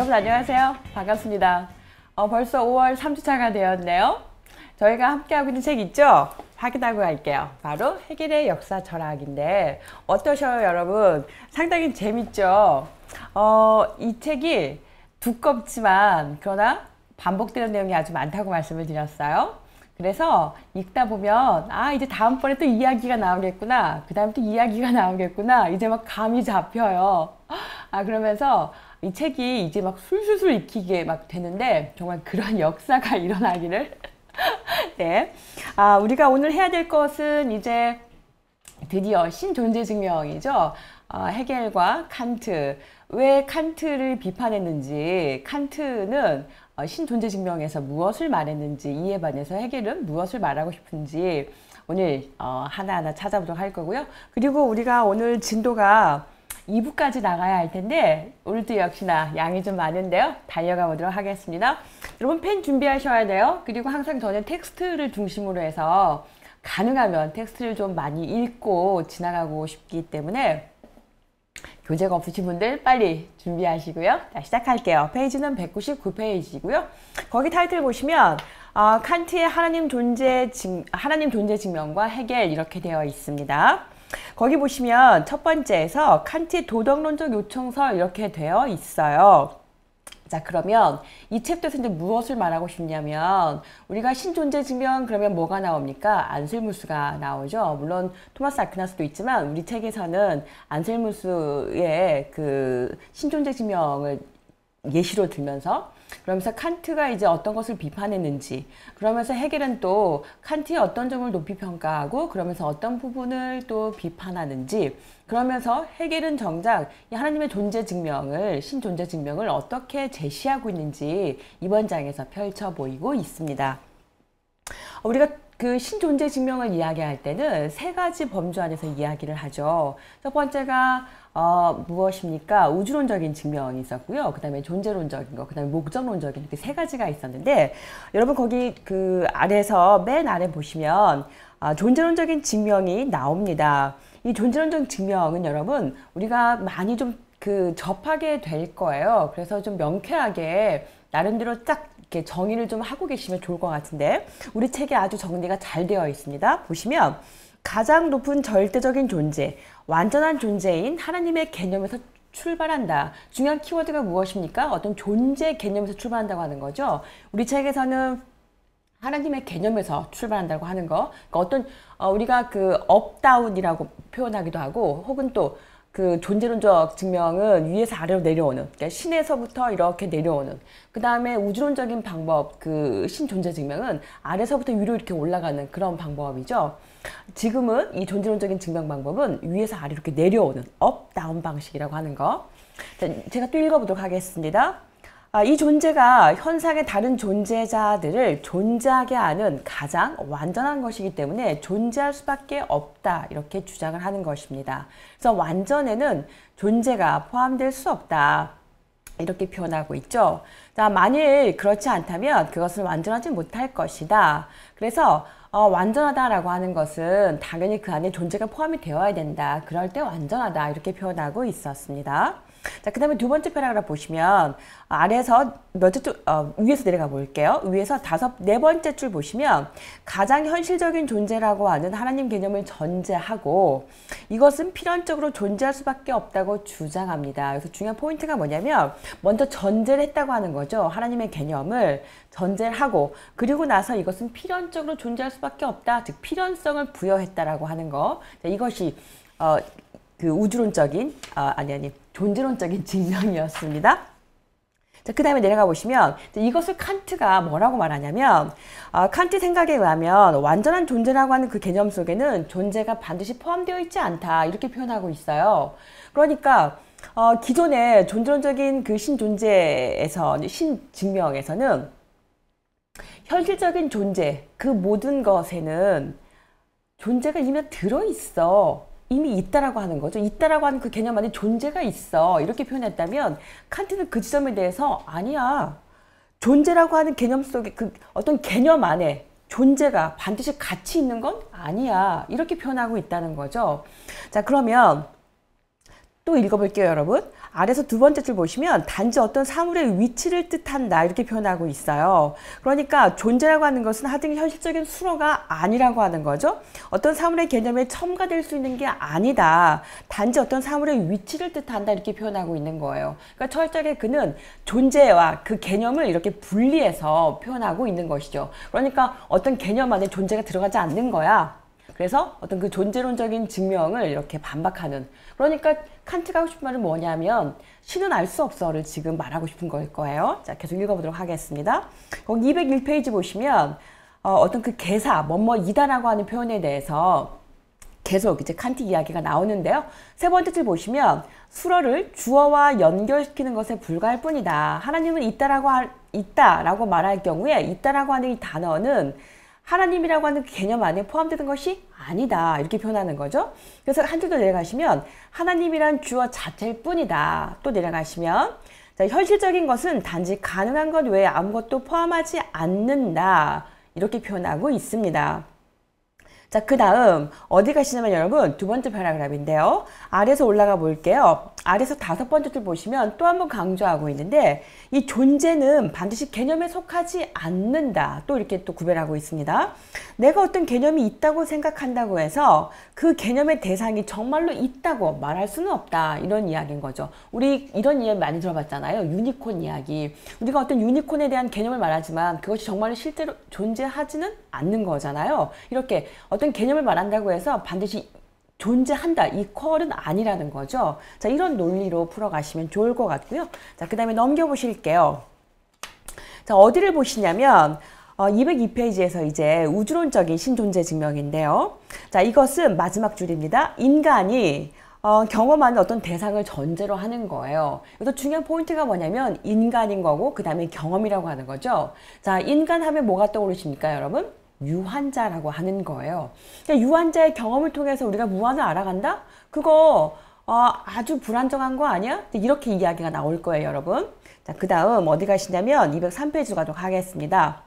여러분 안녕하세요. 반갑습니다. 벌써 5월 3주차가 되었네요. 저희가 함께하고 있는 책 있죠? 확인하고 갈게요. 바로 해겔의 역사 철학인데 어떠셔요 여러분? 상당히 재밌죠? 이 책이 두껍지만 그러나 반복되는 내용이 아주 많다고 말씀을 드렸어요. 그래서 읽다 보면 이제 다음번에 또 이야기가 나오겠구나, 그 다음에 또 이야기가 나오겠구나, 이제 막 감이 잡혀요. 그러면서 이 책이 이제 막 술술술 익히게 막 되는데 정말 그런 역사가 일어나기를 네. 우리가 오늘 해야 될 것은 이제 드디어 신존재증명이죠. 해겔과 칸트. 왜 칸트를 비판했는지, 칸트는 신존재증명에서 무엇을 말했는지, 이에 반해서 해겔은 무엇을 말하고 싶은지 오늘 하나하나 찾아보도록 할 거고요. 그리고 우리가 오늘 진도가 2부까지 나가야 할 텐데 오늘도 역시나 양이 좀 많은데요. 달려가 보도록 하겠습니다. 여러분 펜 준비하셔야 돼요. 그리고 항상 저는 텍스트를 중심으로 해서 가능하면 텍스트를 좀 많이 읽고 지나가고 싶기 때문에 교재가 없으신 분들 빨리 준비하시고요. 자, 시작할게요. 페이지는 199페이지고요. 거기 타이틀 보시면 칸트의 하나님 존재 증명과 해겔 이렇게 되어 있습니다. 거기 보시면 첫 번째에서 칸트의 도덕론적 요청서 이렇게 되어 있어요. 자, 그러면 이 챕터에서 이제 무엇을 말하고 싶냐면, 우리가 신존재 증명 그러면 뭐가 나옵니까? 안셀무스가 나오죠. 물론 토마스 아퀴나스도 있지만 우리 책에서는 안셀무스의 그 신존재 증명을 예시로 들면서, 그러면서 칸트가 이제 어떤 것을 비판했는지, 그러면서 해겔은 또 칸트의 어떤 점을 높이 평가하고 그러면서 어떤 부분을 또 비판하는지, 그러면서 해겔은 정작 이 하나님의 존재 증명을, 신존재 증명을 어떻게 제시하고 있는지 이번 장에서 펼쳐 보이고 있습니다. 우리가 그 신존재 증명을 이야기할 때는 세 가지 범주 안에서 이야기를 하죠. 첫 번째가 무엇입니까? 우주론적인 증명이 있었고요. 그 다음에 존재론적인 거, 그 다음에 목적론적인, 이렇게 세 가지가 있었는데, 여러분 거기 그 아래서 맨 아래 보시면 존재론적인 증명이 나옵니다. 이 존재론적 증명은 여러분 우리가 많이 좀 접하게 될 거예요. 그래서 좀 명쾌하게 나름대로 딱 이렇게 정의를 좀 하고 계시면 좋을 것 같은데, 우리 책에 아주 정리가 잘 되어 있습니다. 보시면 가장 높은 절대적인 존재, 완전한 존재인 하나님의 개념에서 출발한다. 중요한 키워드가 무엇입니까? 어떤 존재 개념에서 출발한다고 하는 거죠. 우리 책에서는 하나님의 개념에서 출발한다고 하는 거. 그러니까 어떤 우리가 그 업다운이라고 표현하기도 하고, 혹은 또 그 존재론적 증명은 위에서 아래로 내려오는, 그러니까 신에서부터 이렇게 내려오는, 그 다음에 우주론적인 방법, 그 신존재 증명은 아래서부터 위로 이렇게 올라가는 그런 방법이죠. 지금은 이 존재론적인 증명 방법은 위에서 아래로 이렇게 내려오는 업, 다운 방식이라고 하는 거. 자, 제가 또 읽어보도록 하겠습니다. 이 존재가 현상의 다른 존재자들을 존재하게 하는 가장 완전한 것이기 때문에 존재할 수밖에 없다, 이렇게 주장을 하는 것입니다. 그래서 완전에는 존재가 포함될 수 없다, 이렇게 표현하고 있죠. 자, 만일 그렇지 않다면 그것은 완전하지 못할 것이다. 그래서 완전하다라고 하는 것은 당연히 그 안에 존재가 포함이 되어야 된다. 그럴 때 완전하다, 이렇게 표현하고 있었습니다. 자, 그 다음에 두 번째 패러그래프 보시면 아래에서 몇째 줄, 위에서 내려가 볼게요. 위에서 네 번째 줄 보시면 가장 현실적인 존재라고 하는 하나님 개념을 전제하고 이것은 필연적으로 존재할 수밖에 없다고 주장합니다. 그래서 중요한 포인트가 뭐냐면 먼저 전제를 했다고 하는 거죠. 하나님의 개념을 전제를 하고, 그리고 나서 이것은 필연적으로 존재할 수밖에 없다, 즉 필연성을 부여했다라고 하는 거. 자, 이것이 그 우주론적인 존재론적인 증명이었습니다. 자, 그 다음에 내려가 보시면 이것을 칸트가 뭐라고 말하냐면, 칸트 생각에 의하면 완전한 존재라고 하는 그 개념 속에는 존재가 반드시 포함되어 있지 않다, 이렇게 표현하고 있어요. 그러니까 기존의 존재론적인 그 신증명에서는 현실적인 존재, 그 모든 것에는 존재가 이미 들어있어, 이미 있다라고 하는 거죠. 있다라고 하는 그 개념 안에 존재가 있어, 이렇게 표현했다면 칸트는 그 지점에 대해서 아니야, 존재라고 하는 개념 속에 그 어떤 개념 안에 존재가 반드시 같이 있는 건 아니야, 이렇게 표현하고 있다는 거죠. 자, 그러면 또 읽어볼게요, 여러분. 아래서 두 번째 줄 보시면 단지 어떤 사물의 위치를 뜻한다 이렇게 표현하고 있어요. 그러니까 존재라고 하는 것은 하등 현실적인 수로가 아니라고 하는 거죠. 어떤 사물의 개념에 첨가될 수 있는 게 아니다. 단지 어떤 사물의 위치를 뜻한다 이렇게 표현하고 있는 거예요. 그러니까 철저하게 그는 존재와 그 개념을 이렇게 분리해서 표현하고 있는 것이죠. 그러니까 어떤 개념 안에 존재가 들어가지 않는 거야. 그래서 어떤 그 존재론적인 증명을 이렇게 반박하는. 그러니까 칸트가 하고 싶은 말은 뭐냐면 신은 알 수 없어를 지금 말하고 싶은 걸 거예요. 자, 계속 읽어보도록 하겠습니다. 거기 201페이지 보시면 어떤 그 개사, 뭐뭐이다라고 하는 표현에 대해서 계속 이제 칸트 이야기가 나오는데요. 세 번째 줄 보시면 수어를 주어와 연결시키는 것에 불과할 뿐이다. 하나님은 있다라고 말할 경우에 있다라고 하는 이 단어는 하나님이라고 하는 개념 안에 포함되는 것이 아니다. 이렇게 표현하는 거죠. 그래서 한 줄 더 내려가시면 하나님이란 주어 자체일 뿐이다. 또 내려가시면 자, 현실적인 것은 단지 가능한 것 외에 아무것도 포함하지 않는다. 이렇게 표현하고 있습니다. 자, 그 다음 어디 가시냐면 여러분 두 번째 패러그래프인데요. 아래서 올라가 볼게요. 아래서 다섯 번째 줄 보시면 또 한 번 강조하고 있는데 이 존재는 반드시 개념에 속하지 않는다. 또 이렇게 또 구별하고 있습니다. 내가 어떤 개념이 있다고 생각한다고 해서 그 개념의 대상이 정말로 있다고 말할 수는 없다. 이런 이야기인 거죠. 우리 이런 이야기 많이 들어봤잖아요. 유니콘 이야기. 우리가 어떤 유니콘에 대한 개념을 말하지만 그것이 정말로 실제로 존재하지는 않는 거잖아요. 이렇게 어떤 개념을 말한다고 해서 반드시 존재한다. 이퀄은 아니라는 거죠. 자, 이런 논리로 풀어가시면 좋을 것 같고요. 자, 그 다음에 넘겨보실게요. 자, 어디를 보시냐면 202페이지에서 이제 우주론적인 신존재 증명인데요. 자, 이것은 마지막 줄입니다. 인간이 경험하는 어떤 대상을 전제로 하는 거예요. 여기서 중요한 포인트가 뭐냐면 인간인 거고 그 다음에 경험이라고 하는 거죠. 자, 인간 하면 뭐가 떠오르십니까, 여러분? 유한자라고 하는 거예요. 그러니까 유한자의 경험을 통해서 우리가 무한을 알아간다? 그거 아주 불안정한 거 아니야? 이렇게 이야기가 나올 거예요, 여러분. 자, 그 다음 어디 가시냐면 203페이지 가도록 하겠습니다.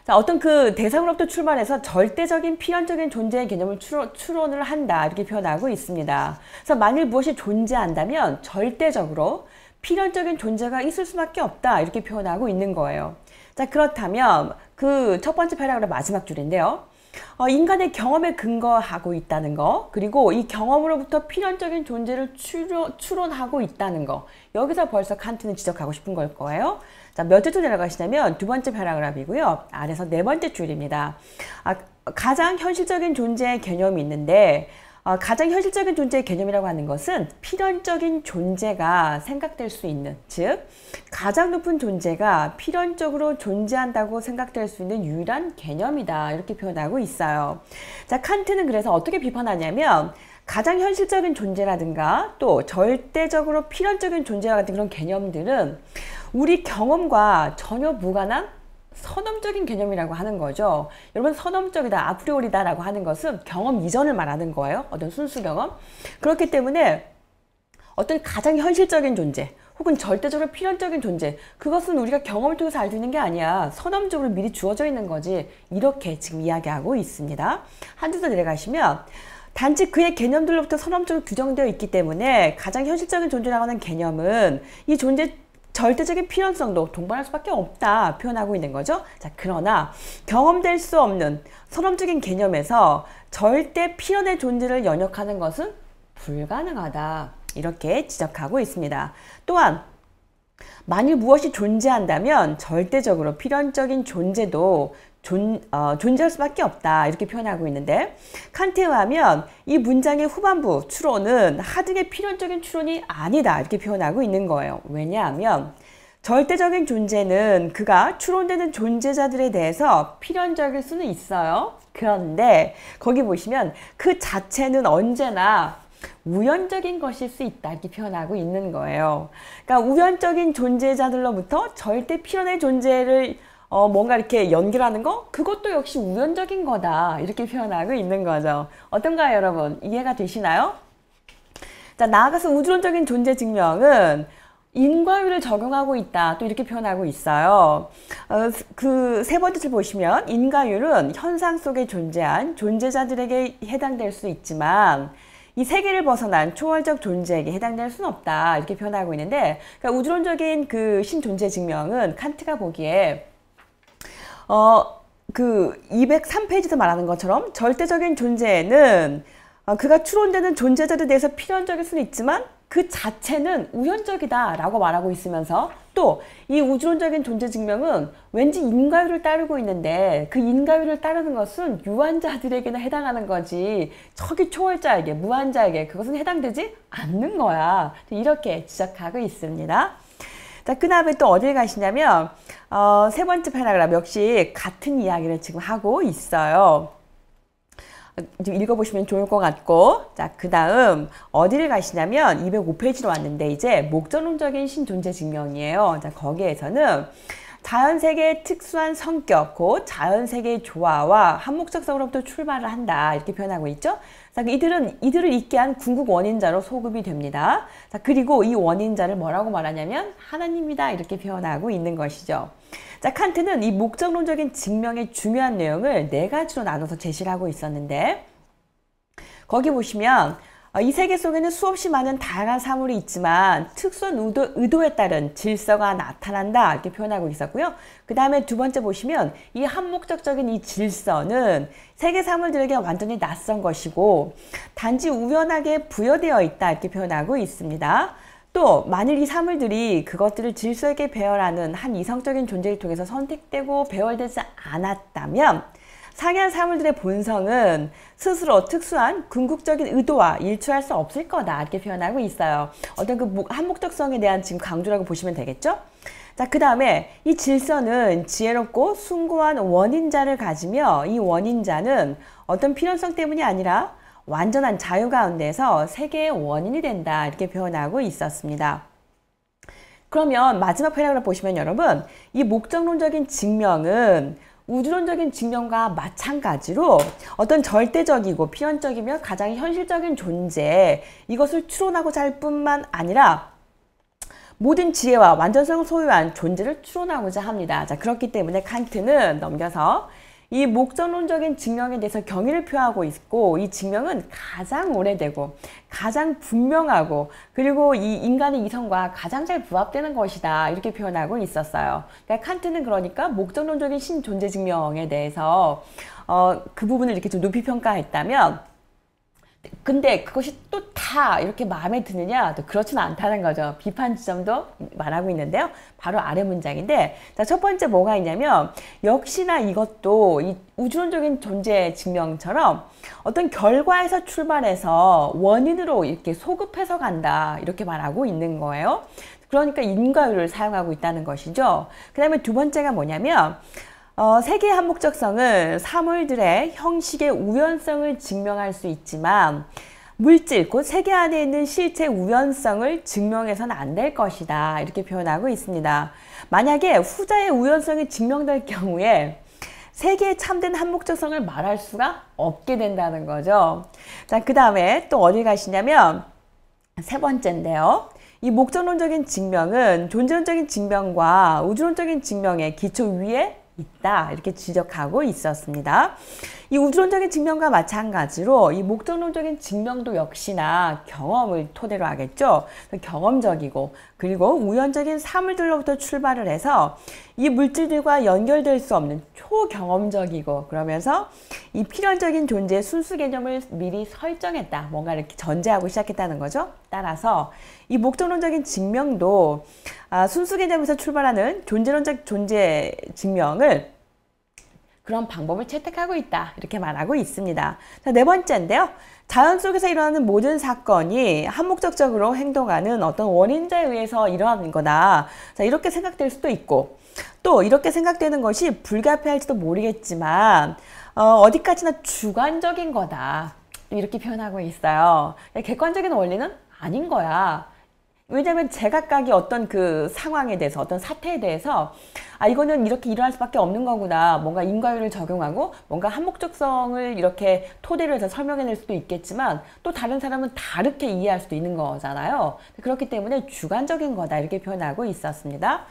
자, 어떤 그 대상으로부터 출발해서 절대적인 필연적인 존재의 개념을 추론을 한다. 이렇게 표현하고 있습니다. 그래서 만일 무엇이 존재한다면 절대적으로 필연적인 존재가 있을 수밖에 없다. 이렇게 표현하고 있는 거예요. 자, 그렇다면 그 첫 번째 패러그래프 마지막 줄인데요. 인간의 경험에 근거하고 있다는 거, 그리고 이 경험으로부터 필연적인 존재를 추론하고 있다는 거. 여기서 벌써 칸트는 지적하고 싶은 걸 거예요. 자, 몇 줄 내려가시냐면 두 번째 패러그래프이고요. 아래서 네 번째 줄입니다. 가장 현실적인 존재의 개념이 있는데 가장 현실적인 존재의 개념이라고 하는 것은 필연적인 존재가 생각될 수 있는, 즉 가장 높은 존재가 필연적으로 존재한다고 생각될 수 있는 유일한 개념이다. 이렇게 표현하고 있어요. 자, 칸트는 그래서 어떻게 비판하냐면 가장 현실적인 존재라든가 또 절대적으로 필연적인 존재와 같은 그런 개념들은 우리 경험과 전혀 무관한 선험적인 개념이라고 하는 거죠. 여러분, 선험적이다, 아프리오리다 라고 하는 것은 경험 이전을 말하는 거예요. 어떤 순수 경험. 그렇기 때문에 어떤 가장 현실적인 존재 혹은 절대적으로 필연적인 존재, 그것은 우리가 경험을 통해서 알 수 있는 게 아니야. 선험적으로 미리 주어져 있는 거지. 이렇게 지금 이야기하고 있습니다. 한 줄 더 내려가시면 단지 그의 개념들로부터 선험적으로 규정되어 있기 때문에 가장 현실적인 존재라고 하는 개념은 이 존재 절대적인 필연성도 동반할 수밖에 없다 표현하고 있는 거죠. 자, 그러나 경험될 수 없는 선험적인 개념에서 절대 필연의 존재를 연역하는 것은 불가능하다. 이렇게 지적하고 있습니다. 또한 만일 무엇이 존재한다면 절대적으로 필연적인 존재도 존재할 수밖에 없다. 이렇게 표현하고 있는데 칸트에 의하면 이 문장의 후반부 추론은 하등의 필연적인 추론이 아니다. 이렇게 표현하고 있는 거예요. 왜냐하면 절대적인 존재는 그가 추론되는 존재자들에 대해서 필연적일 수는 있어요. 그런데 거기 보시면 그 자체는 언제나 우연적인 것일 수 있다. 이렇게 표현하고 있는 거예요. 그러니까 우연적인 존재자들로부터 절대 필연의 존재를 뭔가 이렇게 연결하는 거? 그것도 역시 우연적인 거다. 이렇게 표현하고 있는 거죠. 어떤가요, 여러분? 이해가 되시나요? 자, 나아가서 우주론적인 존재 증명은 인과율을 적용하고 있다. 또 이렇게 표현하고 있어요. 그 세 번째 줄 보시면 인과율은 현상 속에 존재한 존재자들에게 해당될 수 있지만 이 세계를 벗어난 초월적 존재에게 해당될 수는 없다. 이렇게 표현하고 있는데, 그러니까 우주론적인 그 신존재 증명은 칸트가 보기에 그 203페이지에서 말하는 것처럼 절대적인 존재는 그가 추론되는 존재들에 대해서 필연적일 수는 있지만 그 자체는 우연적이다 라고 말하고 있으면서, 또 이 우주론적인 존재 증명은 왠지 인과율을 따르고 있는데 그 인과율을 따르는 것은 유한자들에게나 해당하는 거지 저기 초월자에게, 무한자에게 그것은 해당되지 않는 거야. 이렇게 지적하고 있습니다. 자, 그 다음에 또 어딜 가시냐면 세 번째 패러그래프 역시 같은 이야기를 지금 하고 있어요. 좀 읽어보시면 좋을 것 같고, 자, 그 다음 어디를 가시냐면 205페이지로 왔는데 이제 목적론적인 신존재 증명이에요. 자, 거기에서는 자연세계의 특수한 성격, 곧 자연세계의 조화와 한목적성으로부터 출발을 한다. 이렇게 표현하고 있죠. 자, 이들을 있게 한 궁극 원인자로 소급이 됩니다. 자, 그리고 이 원인자를 뭐라고 말하냐면 하나님이다. 이렇게 표현하고 있는 것이죠. 자, 칸트는 이 목적론적인 증명의 중요한 내용을 네 가지로 나눠서 제시를 하고 있었는데, 거기 보시면 이 세계 속에는 수없이 많은 다양한 사물이 있지만 특수한 의도에 따른 질서가 나타난다. 이렇게 표현하고 있었고요. 그 다음에 두 번째 보시면 이 한목적적인 이 질서는 세계 사물들에게 완전히 낯선 것이고 단지 우연하게 부여되어 있다. 이렇게 표현하고 있습니다. 또 만일 이 사물들이 그것들을 질서 있게 배열하는 한 이성적인 존재를 통해서 선택되고 배열되지 않았다면 상이한 사물들의 본성은 스스로 특수한 궁극적인 의도와 일치할 수 없을 거다. 이렇게 표현하고 있어요. 어떤 그 한목적성에 대한 지금 강조라고 보시면 되겠죠? 자, 그 다음에 이 질서는 지혜롭고 숭고한 원인자를 가지며 이 원인자는 어떤 필연성 때문이 아니라 완전한 자유 가운데서 세계의 원인이 된다. 이렇게 표현하고 있었습니다. 그러면 마지막 패러그래프 보시면 여러분, 이 목적론적인 증명은 우주론적인 증명과 마찬가지로 어떤 절대적이고 필연적이며 가장 현실적인 존재, 이것을 추론하고자 할 뿐만 아니라 모든 지혜와 완전성을 소유한 존재를 추론하고자 합니다. 자, 그렇기 때문에 칸트는 넘겨서 이 목적론적인 증명에 대해서 경의를 표하고 있고, 이 증명은 가장 오래되고 가장 분명하고 그리고 이 인간의 이성과 가장 잘 부합되는 것이다. 이렇게 표현하고 있었어요. 그러니까 칸트는 그러니까 목적론적인 신존재 증명에 대해서 그 부분을 이렇게 좀 높이 평가했다면, 근데 그것이 또 다 이렇게 마음에 드느냐? 또 그렇지는 않다는 거죠. 비판 지점도 말하고 있는데요. 바로 아래 문장인데, 자, 첫 번째 뭐가 있냐면, 역시나 이것도 이 우주론적인 존재 증명처럼 어떤 결과에서 출발해서 원인으로 이렇게 소급해서 간다. 이렇게 말하고 있는 거예요. 그러니까 인과율을 사용하고 있다는 것이죠. 그 다음에 두 번째가 뭐냐면, 세계의 한목적성은 사물들의 형식의 우연성을 증명할 수 있지만 물질, 곧 세계 안에 있는 실체 우연성을 증명해서는 안 될 것이다. 이렇게 표현하고 있습니다. 만약에 후자의 우연성이 증명될 경우에 세계의 참된 한목적성을 말할 수가 없게 된다는 거죠. 자, 그 다음에 또 어디 가시냐면 세 번째인데요. 이 목적론적인 증명은 존재론적인 증명과 우주론적인 증명의 기초 위에 있다. 이렇게 지적하고 있었습니다. 이 우주론적인 증명과 마찬가지로 이 목적론적인 증명도 역시나 경험을 토대로 하겠죠. 경험적이고 그리고 우연적인 사물들로부터 출발을 해서 이 물질들과 연결될 수 없는 초경험적이고, 그러면서 이 필연적인 존재의 순수 개념을 미리 설정했다. 뭔가 이렇게 전제하고 시작했다는 거죠. 따라서 이 목적론적인 증명도 순수 개념에서 출발하는 존재론적 존재 증명을 그런 방법을 채택하고 있다. 이렇게 말하고 있습니다. 자, 네 번째인데요. 자연 속에서 일어나는 모든 사건이 한목적적으로 행동하는 어떤 원인자에 의해서 일어나는 거다. 자, 이렇게 생각될 수도 있고, 또 이렇게 생각되는 것이 불가피할지도 모르겠지만 어디까지나 주관적인 거다. 이렇게 표현하고 있어요. 객관적인 원리는 아닌 거야. 왜냐하면 제각각이 어떤 그 상황에 대해서, 어떤 사태에 대해서 이거는 이렇게 일어날 수밖에 없는 거구나. 뭔가 인과율을 적용하고 뭔가 한목적성을 이렇게 토대로 해서 설명해낼 수도 있겠지만 또 다른 사람은 다르게 이해할 수도 있는 거잖아요. 그렇기 때문에 주관적인 거다. 이렇게 표현하고 있었습니다.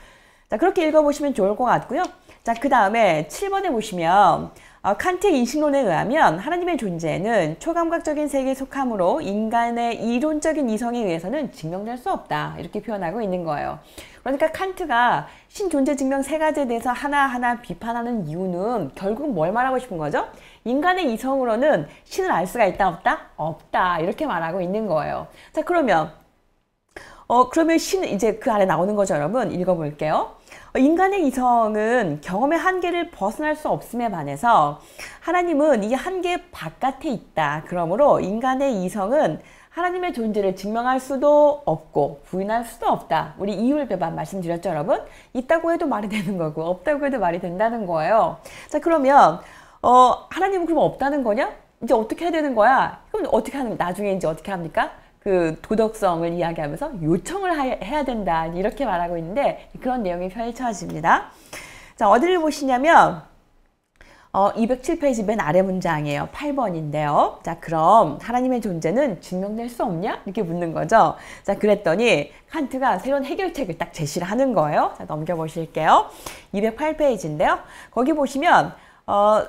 자, 그렇게 읽어보시면 좋을 것 같고요. 자, 그 다음에 7번에 보시면 칸트의 인식론에 의하면 하나님의 존재는 초감각적인 세계에 속하므로 인간의 이론적인 이성에 의해서는 증명될 수 없다. 이렇게 표현하고 있는 거예요. 그러니까 칸트가 신존재 증명 세 가지에 대해서 하나하나 비판하는 이유는 결국 뭘 말하고 싶은 거죠? 인간의 이성으로는 신을 알 수가 있다, 없다? 없다. 이렇게 말하고 있는 거예요. 자, 그러면 신은 이제 그 아래 나오는 거죠, 여러분. 읽어볼게요. 인간의 이성은 경험의 한계를 벗어날 수 없음에 반해서 하나님은 이 한계 바깥에 있다. 그러므로 인간의 이성은 하나님의 존재를 증명할 수도 없고 부인할 수도 없다. 우리 이율배반 말씀드렸죠, 여러분? 있다고 해도 말이 되는 거고 없다고 해도 말이 된다는 거예요. 자, 그러면 하나님은 그럼 없다는 거냐? 이제 어떻게 해야 되는 거야? 그럼 어떻게 하는, 나중에 이제 어떻게 합니까? 그 도덕성을 이야기하면서 요청을 해야 된다. 이렇게 말하고 있는데 그런 내용이 펼쳐집니다. 자, 어디를 보시냐면 207페이지 맨 아래 문장이에요. 8번인데요. 자, 그럼 하나님의 존재는 증명될 수 없냐? 이렇게 묻는 거죠. 자, 그랬더니 칸트가 새로운 해결책을 딱 제시를 하는 거예요. 자, 넘겨보실게요. 208페이지인데요. 거기 보시면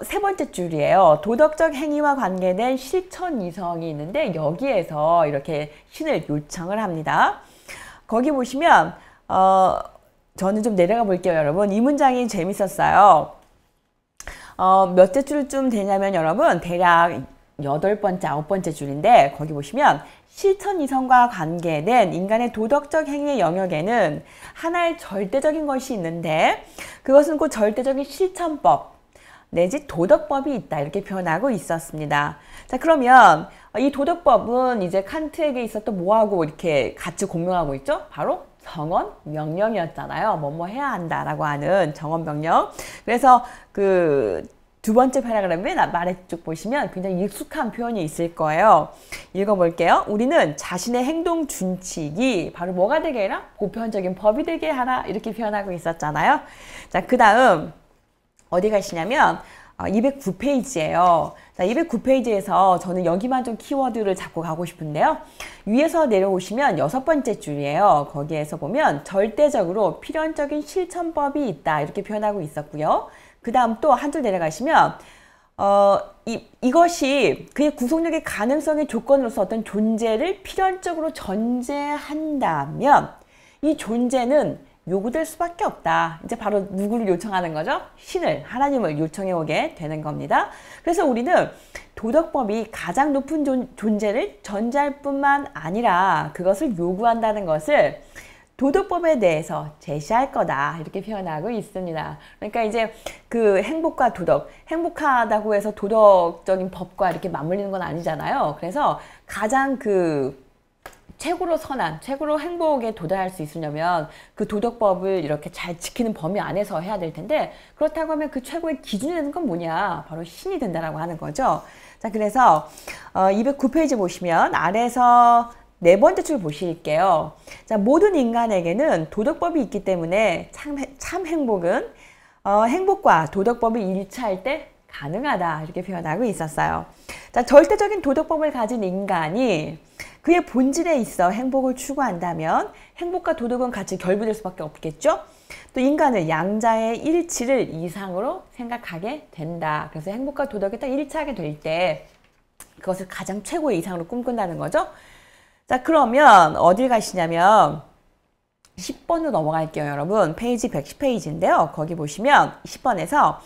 세 번째 줄이에요. 도덕적 행위와 관계된 실천 이성이 있는데 여기에서 이렇게 신을 요청을 합니다. 거기 보시면 저는 좀 내려가 볼게요, 여러분. 이 문장이 재밌었어요. 몇째 줄쯤 되냐면 여러분 대략 8번째, 9번째 줄인데 거기 보시면 실천 이성과 관계된 인간의 도덕적 행위의 영역에는 하나의 절대적인 것이 있는데 그것은 곧 절대적인 실천법 내지 도덕법이 있다. 이렇게 표현하고 있었습니다. 자, 그러면 이 도덕법은 이제 칸트에게 있었던 뭐하고 이렇게 같이 공명하고 있죠? 바로 정언 명령이었잖아요. 뭐뭐 해야 한다라고 하는 정언 명령. 그래서 그 두 번째 패러그램에 아래쪽 보시면 굉장히 익숙한 표현이 있을 거예요. 읽어볼게요. 우리는 자신의 행동 준칙이 바로 뭐가 되게 해라? 보편적인 법이 되게 하라. 이렇게 표현하고 있었잖아요. 자, 그 다음 어디 가시냐면 209페이지예요. 자, 209페이지에서 저는 여기만 좀 키워드를 잡고 가고 싶은데요. 위에서 내려오시면 6번째 줄이에요. 거기에서 보면 절대적으로 필연적인 실천법이 있다. 이렇게 표현하고 있었고요. 그 다음 또 한 줄 내려가시면 이것이 그의 구속력의 가능성의 조건으로서 어떤 존재를 필연적으로 전제한다면 이 존재는 요구될 수밖에 없다. 이제 바로 누구를 요청하는 거죠? 신을, 하나님을 요청해 오게 되는 겁니다. 그래서 우리는 도덕법이 가장 높은 존재를 전제할 뿐만 아니라 그것을 요구한다는 것을 도덕법에 대해서 제시할 거다. 이렇게 표현하고 있습니다. 그러니까 이제 그 행복과 도덕, 행복하다고 해서 도덕적인 법과 이렇게 맞물리는 건 아니잖아요. 그래서 가장 최고로 선한, 최고로 행복에 도달할 수 있으려면 그 도덕법을 이렇게 잘 지키는 범위 안에서 해야 될 텐데 그렇다고 하면 그 최고의 기준이 되는 건 뭐냐? 바로 신이 된다라고 하는 거죠. 자, 그래서 209페이지 보시면 아래에서 네 번째 줄 보실게요. 자, 모든 인간에게는 도덕법이 있기 때문에 참 행복은 행복과 도덕법이 일치할 때 가능하다. 이렇게 표현하고 있었어요. 자, 절대적인 도덕법을 가진 인간이 그의 본질에 있어 행복을 추구한다면 행복과 도덕은 같이 결부될 수밖에 없겠죠? 또 인간은 양자의 일치를 이상으로 생각하게 된다. 그래서 행복과 도덕이 딱 일치하게 될 때 그것을 가장 최고의 이상으로 꿈꾼다는 거죠. 자, 그러면 어딜 가시냐면 10번으로 넘어갈게요, 여러분. 페이지 110페이지인데요. 거기 보시면 10번에서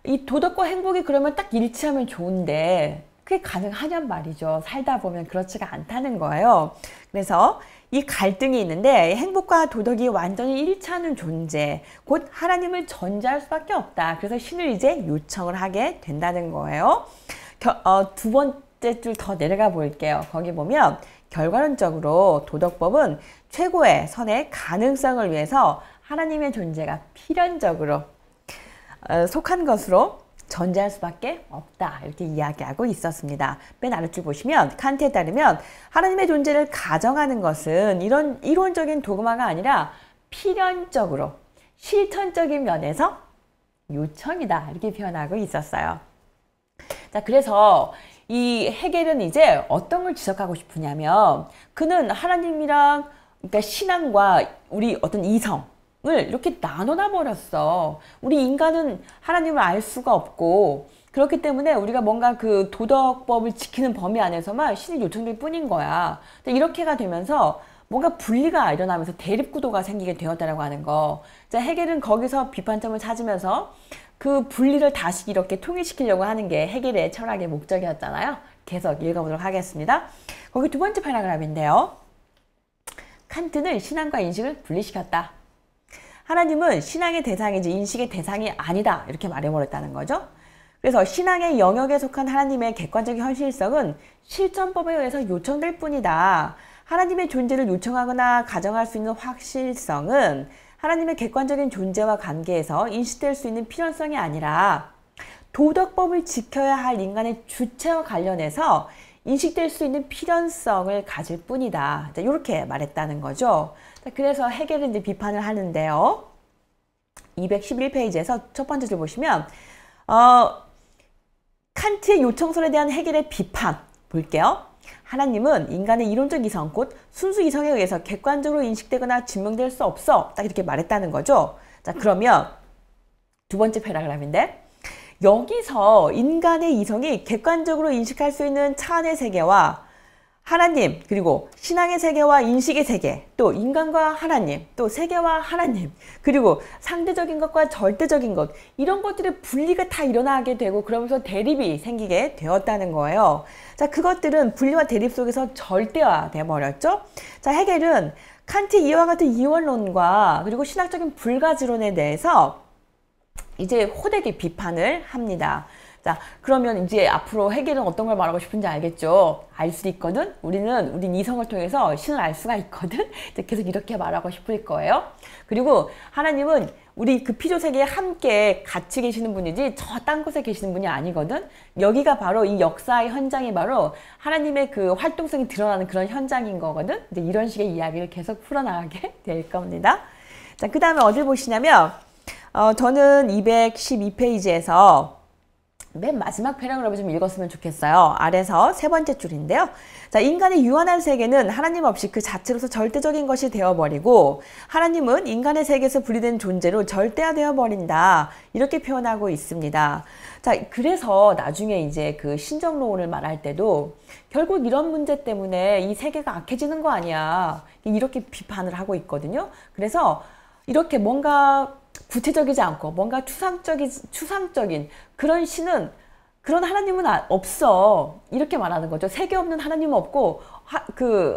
이 도덕과 행복이 그러면 딱 일치하면 좋은데 그게 가능하냔 말이죠. 살다 보면 그렇지가 않다는 거예요. 그래서 이 갈등이 있는데 행복과 도덕이 완전히 일치하는 존재, 곧 하나님을 전제할 수밖에 없다. 그래서 신을 이제 요청을 하게 된다는 거예요. 두 번째 줄 더 내려가 볼게요. 거기 보면 결과론적으로 도덕법은 최고의 선의 가능성을 위해서 하나님의 존재가 필연적으로 속한 것으로 전제할 수밖에 없다. 이렇게 이야기하고 있었습니다. 맨 아래줄 보시면 칸트에 따르면 하나님의 존재를 가정하는 것은 이런 이론적인 도그마가 아니라 필연적으로 실천적인 면에서 요청이다. 이렇게 표현하고 있었어요. 자, 그래서 이 헤겔은 이제 어떤 걸 지적하고 싶으냐면 그는 하나님이랑 그러니까 신앙과 우리 어떤 이성 을 이렇게 나눠놔 버렸어. 우리 인간은 하나님을 알 수가 없고 그렇기 때문에 우리가 뭔가 그 도덕법을 지키는 범위 안에서만 신이 요청될 뿐인 거야. 근데 이렇게가 되면서 뭔가 분리가 일어나면서 대립구도가 생기게 되었다라고 하는 거. 자, 헤겔은 거기서 비판점을 찾으면서 그 분리를 다시 이렇게 통일시키려고 하는 게 헤겔의 철학의 목적이었잖아요. 계속 읽어보도록 하겠습니다. 거기 두 번째 패러그래프인데요. 칸트는 신앙과 인식을 분리시켰다. 하나님은 신앙의 대상이지 인식의 대상이 아니다. 이렇게 말해버렸다는 거죠. 그래서 신앙의 영역에 속한 하나님의 객관적 현실성은 실천법에 의해서 요청될 뿐이다. 하나님의 존재를 요청하거나 가정할 수 있는 확실성은 하나님의 객관적인 존재와 관계에서 인식될 수 있는 필연성이 아니라 도덕법을 지켜야 할 인간의 주체와 관련해서 인식될 수 있는 필연성을 가질 뿐이다. 이렇게 말했다는 거죠. 그래서 헤겔은 이제 비판을 하는데요. 211페이지에서 첫 번째 줄 보시면 칸트의 요청설에 대한 헤겔의 비판 볼게요. 하나님은 인간의 이론적 이성, 곧 순수 이성에 의해서 객관적으로 인식되거나 증명될 수 없어. 딱 이렇게 말했다는 거죠. 자, 그러면 두 번째 패러그래프인데 여기서 인간의 이성이 객관적으로 인식할 수 있는 차원의 세계와 하나님, 그리고 신앙의 세계와 인식의 세계, 또 인간과 하나님, 또 세계와 하나님, 그리고 상대적인 것과 절대적인 것, 이런 것들의 분리가 다 일어나게 되고 그러면서 대립이 생기게 되었다는 거예요. 자, 그것들은 분리와 대립 속에서 절대화 되어버렸죠. 자, 헤겔은 칸트의 이와 같은 이원론과 그리고 신학적인 불가지론에 대해서 이제 호되게 비판을 합니다. 자, 그러면 이제 앞으로 헤겔은 어떤 걸 말하고 싶은지 알겠죠? 알 수 있거든? 우린 이성을 통해서 신을 알 수가 있거든? 계속 이렇게 말하고 싶을 거예요. 그리고 하나님은 우리 그 피조세계에 함께 같이 계시는 분이지 저 딴 곳에 계시는 분이 아니거든? 여기가 바로 이 역사의 현장이 바로 하나님의 그 활동성이 드러나는 그런 현장인 거거든? 이제 이런 식의 이야기를 계속 풀어나가게 될 겁니다. 자, 그 다음에 어딜 보시냐면, 저는 212페이지에서 맨 마지막 패러그래프 좀 읽었으면 좋겠어요. 아래서 세 번째 줄인데요. 자, 인간의 유한한 세계는 하나님 없이 그 자체로서 절대적인 것이 되어버리고 하나님은 인간의 세계에서 분리된 존재로 절대화되어 버린다. 이렇게 표현하고 있습니다. 자, 그래서 나중에 이제 그 신정론을 말할 때도 결국 이런 문제 때문에 이 세계가 악해지는 거 아니야. 이렇게 비판을 하고 있거든요. 그래서 이렇게 뭔가 구체적이지 않고 뭔가 추상적인 그런 신은, 그런 하나님은 없어. 이렇게 말하는 거죠. 세계 없는 하나님은 없고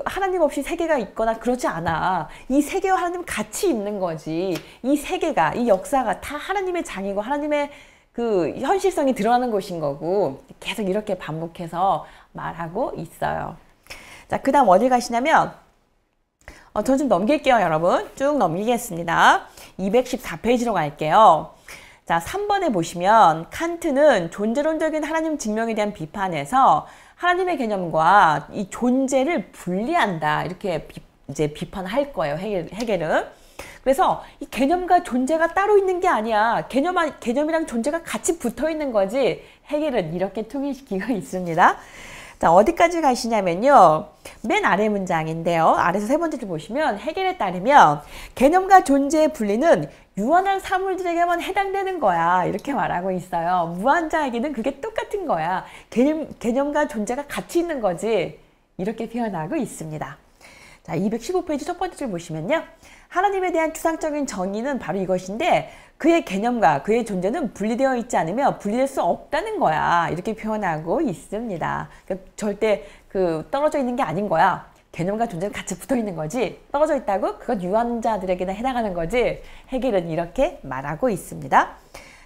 하나님 없이 세계가 있거나 그렇지 않아. 이 세계와 하나님은 같이 있는 거지. 이 세계가, 이 역사가 다 하나님의 장이고 하나님의 그 현실성이 드러나는 것인 거고 계속 이렇게 반복해서 말하고 있어요. 자, 그 다음 어디 가시냐면 저 좀 넘길게요, 여러분. 쭉 넘기겠습니다. 214페이지로 갈게요. 자, 3번에 보시면 칸트는 존재론적인 하나님 증명에 대한 비판에서 하나님의 개념과 이 존재를 분리한다. 이렇게 이제 비판할 거예요, 헤겔은. 그래서 이 개념과 존재가 따로 있는 게 아니야. 개념이랑 존재가 같이 붙어 있는 거지. 헤겔은 이렇게 통일시키고 있습니다. 자, 어디까지 가시냐면요. 맨 아래 문장인데요. 아래서 세 번째 줄 보시면 헤겔에 따르면 개념과 존재의 분리는 유한한 사물들에게만 해당되는 거야. 이렇게 말하고 있어요. 무한자에게는 그게 똑같은 거야. 개념과 존재가 같이 있는 거지. 이렇게 표현하고 있습니다. 자, 215페이지 첫 번째 줄 보시면요. 하나님에 대한 추상적인 정의는 바로 이것인데 그의 개념과 그의 존재는 분리되어 있지 않으며 분리될 수 없다는 거야. 이렇게 표현하고 있습니다. 그러니까 절대 떨어져 있는 게 아닌 거야. 개념과 존재는 같이 붙어 있는 거지. 떨어져 있다고? 그건 유한자들에게나 해당하는 거지. 헤겔은 이렇게 말하고 있습니다.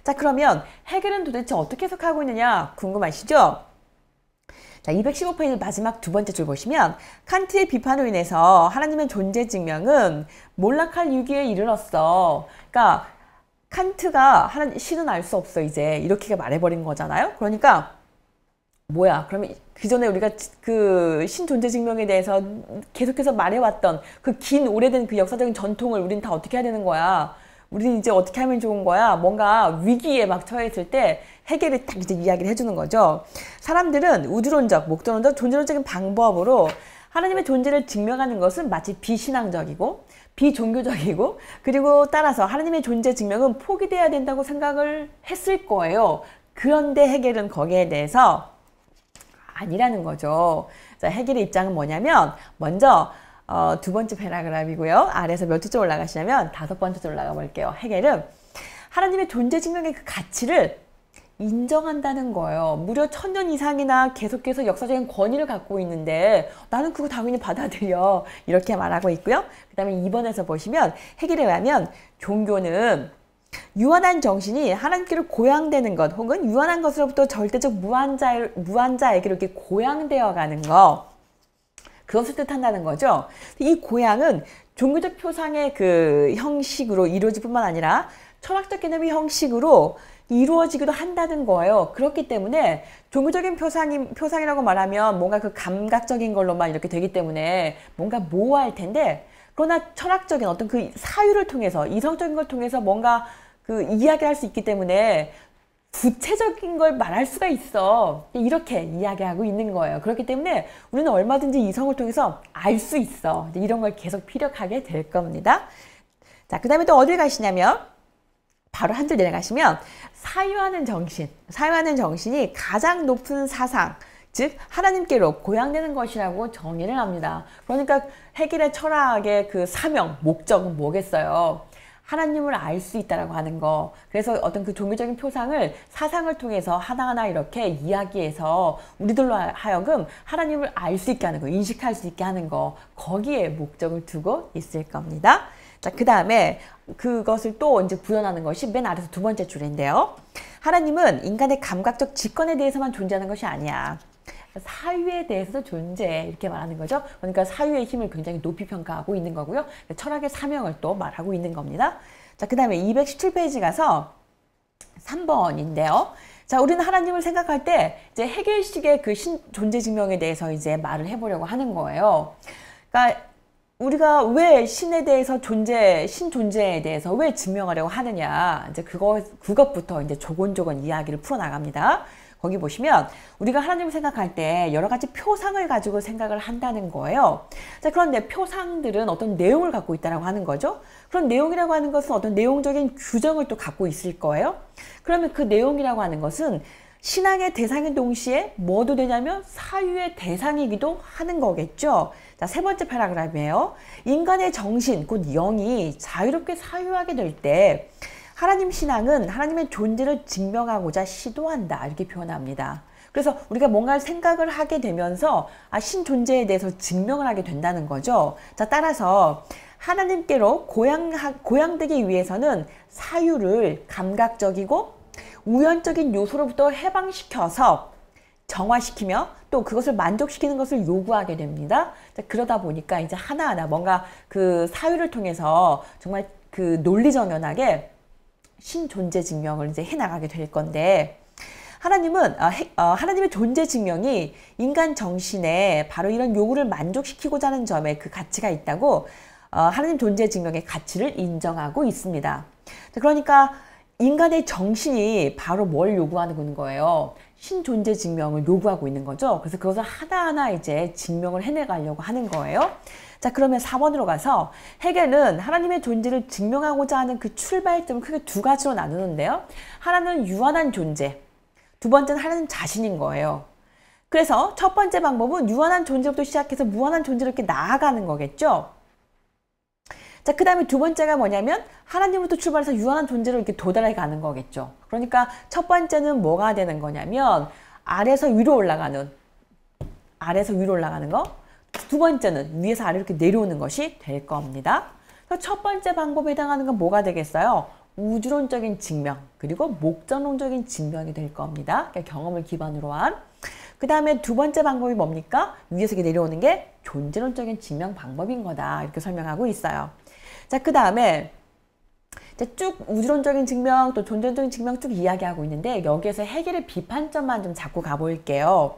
자, 그러면 헤겔은 도대체 어떻게 해석하고 있느냐 궁금하시죠? 자, 215페이지 마지막 두 번째 줄 보시면 칸트의 비판으로 인해서 하나님의 존재 증명은 몰락할 위기에 이르렀어. 그러니까 칸트가 신은 알 수 없어 이제 이렇게 말해버린 거잖아요. 그러니까 뭐야? 그러면 그전에 우리가 그 신존재 증명에 대해서 계속해서 말해왔던 그 긴 오래된 그 역사적인 전통을 우린 다 어떻게 해야 되는 거야? 우리는 이제 어떻게 하면 좋은 거야? 뭔가 위기에 막 처해 있을 때 헤겔이 딱 이제 이야기를 해주는 거죠. 사람들은 우주론적, 목적론적, 존재론적인 방법으로 하나님의 존재를 증명하는 것은 마치 비신앙적이고 비종교적이고 그리고 따라서 하나님의 존재 증명은 포기돼야 된다고 생각을 했을 거예요. 그런데 해겔은 거기에 대해서 아니라는 거죠. 자, 해겔의 입장은 뭐냐면 먼저 두 번째 패러그래프이고요. 아래에서 몇 주째 올라가시냐면 5번째 올라가 볼게요. 해겔은 하나님의 존재 증명의 그 가치를 인정한다는 거예요. 무려 1000년 이상이나 계속해서 역사적인 권위를 갖고 있는데 나는 그거 당연히 받아들여. 이렇게 말하고 있고요. 그 다음에 2번에서 보시면 해겔에 의하면 종교는 유한한 정신이 하나님께로 고양되는 것 혹은 유한한 것으로부터 절대적 무한자에게로 이렇게 고양되어 가는 것, 그것을 뜻한다는 거죠. 이 고양은 종교적 표상의 그 형식으로 이루어질 뿐만 아니라 철학적 개념의 형식으로 이루어지기도 한다는 거예요. 그렇기 때문에 종교적인 표상이라고 말하면 뭔가 그 감각적인 걸로만 이렇게 되기 때문에 뭔가 모호할 텐데, 그러나 철학적인 어떤 그 사유를 통해서 이성적인 걸 통해서 뭔가 그 이야기를 할 수 있기 때문에 구체적인 걸 말할 수가 있어. 이렇게 이야기하고 있는 거예요. 그렇기 때문에 우리는 얼마든지 이성을 통해서 알 수 있어. 이런 걸 계속 피력하게 될 겁니다. 자, 그 다음에 또 어딜 가시냐면 바로 한 줄 내려가시면 사유하는 정신이 가장 높은 사상, 즉 하나님께로 고양되는 것이라고 정의를 합니다. 그러니까 해겔의 철학의 그 사명, 목적은 뭐겠어요? 하나님을 알 수 있다라고 하는 거. 그래서 어떤 그 종교적인 표상을 사상을 통해서 하나하나 이렇게 이야기해서 우리들로 하여금 하나님을 알 수 있게 하는 거, 인식할 수 있게 하는 거, 거기에 목적을 두고 있을 겁니다. 자, 그 다음에 그것을 또 이제 구현하는 것이 맨 아래서 두 번째 줄인데요. 하나님은 인간의 감각적 직관에 대해서만 존재하는 것이 아니야. 사유에 대해서도 존재해. 이렇게 말하는 거죠. 그러니까 사유의 힘을 굉장히 높이 평가하고 있는 거고요. 철학의 사명을 또 말하고 있는 겁니다. 자, 그 다음에 217페이지 가서 3번인데요. 자, 우리는 하나님을 생각할 때 이제 해겔식의 그 존재 증명에 대해서 이제 말을 해보려고 하는 거예요. 그러니까 우리가 왜 신에 대해서 신 존재에 대해서 왜 증명하려고 하느냐. 이제 그것부터 이제 조곤조곤 이야기를 풀어나갑니다. 거기 보시면 우리가 하나님을 생각할 때 여러 가지 표상을 가지고 생각을 한다는 거예요. 자, 그런데 표상들은 어떤 내용을 갖고 있다고 하는 거죠. 그런 내용이라고 하는 것은 어떤 내용적인 규정을 또 갖고 있을 거예요. 그러면 그 내용이라고 하는 것은 신앙의 대상인 동시에 뭐도 되냐면 사유의 대상이기도 하는 거겠죠. 자, 세 번째 패러그래프예요. 인간의 정신, 곧 영이 자유롭게 사유하게 될 때 하나님 신앙은 하나님의 존재를 증명하고자 시도한다. 이렇게 표현합니다. 그래서 우리가 뭔가 생각을 하게 되면서 신 존재에 대해서 증명을 하게 된다는 거죠. 자, 따라서 하나님께로 고양되기 위해서는 사유를 감각적이고 우연적인 요소로부터 해방시켜서 정화시키며 또 그것을 만족시키는 것을 요구하게 됩니다. 자, 그러다 보니까 이제 하나하나 뭔가 그 사유를 통해서 정말 그 논리정연하게 신존재 증명을 이제 해나가게 될 건데, 하나님은 하나님의 존재 증명이 인간 정신에 바로 이런 요구를 만족시키고자 하는 점에 그 가치가 있다고 하나님 존재 증명의 가치를 인정하고 있습니다. 그러니까 인간의 정신이 바로 뭘 요구하는 거예요? 신존재 증명을 요구하고 있는 거죠. 그래서 그것을 하나하나 이제 증명을 해내가려고 하는 거예요. 자, 그러면 4번으로 가서 해겔은 하나님의 존재를 증명하고자 하는 그 출발점을 크게 두 가지로 나누는데요. 하나는 유한한 존재, 두 번째는 하나님 자신인 거예요. 그래서 첫 번째 방법은 유한한 존재부터 시작해서 무한한 존재로 이렇게 나아가는 거겠죠. 자, 그 다음에 두 번째가 뭐냐면 하나님부터 출발해서 유한한 존재로 이렇게 도달해 가는 거겠죠. 그러니까 첫 번째는 뭐가 되는 거냐면 아래에서 위로 올라가는 거. 두 번째는 위에서 아래로 이렇게 내려오는 것이 될 겁니다. 그래서 첫 번째 방법에 해당하는 건 뭐가 되겠어요? 우주론적인 증명, 그리고 목적론적인 증명이 될 겁니다. 그러니까 경험을 기반으로 한. 그 다음에 두 번째 방법이 뭡니까? 위에서 이렇게 내려오는 게 존재론적인 증명 방법인 거다. 이렇게 설명하고 있어요. 자, 그 다음에 쭉 우주론적인 증명, 또 존재론적인 증명 쭉 이야기하고 있는데 여기에서 해겔의 비판점만 좀 잡고 가볼게요.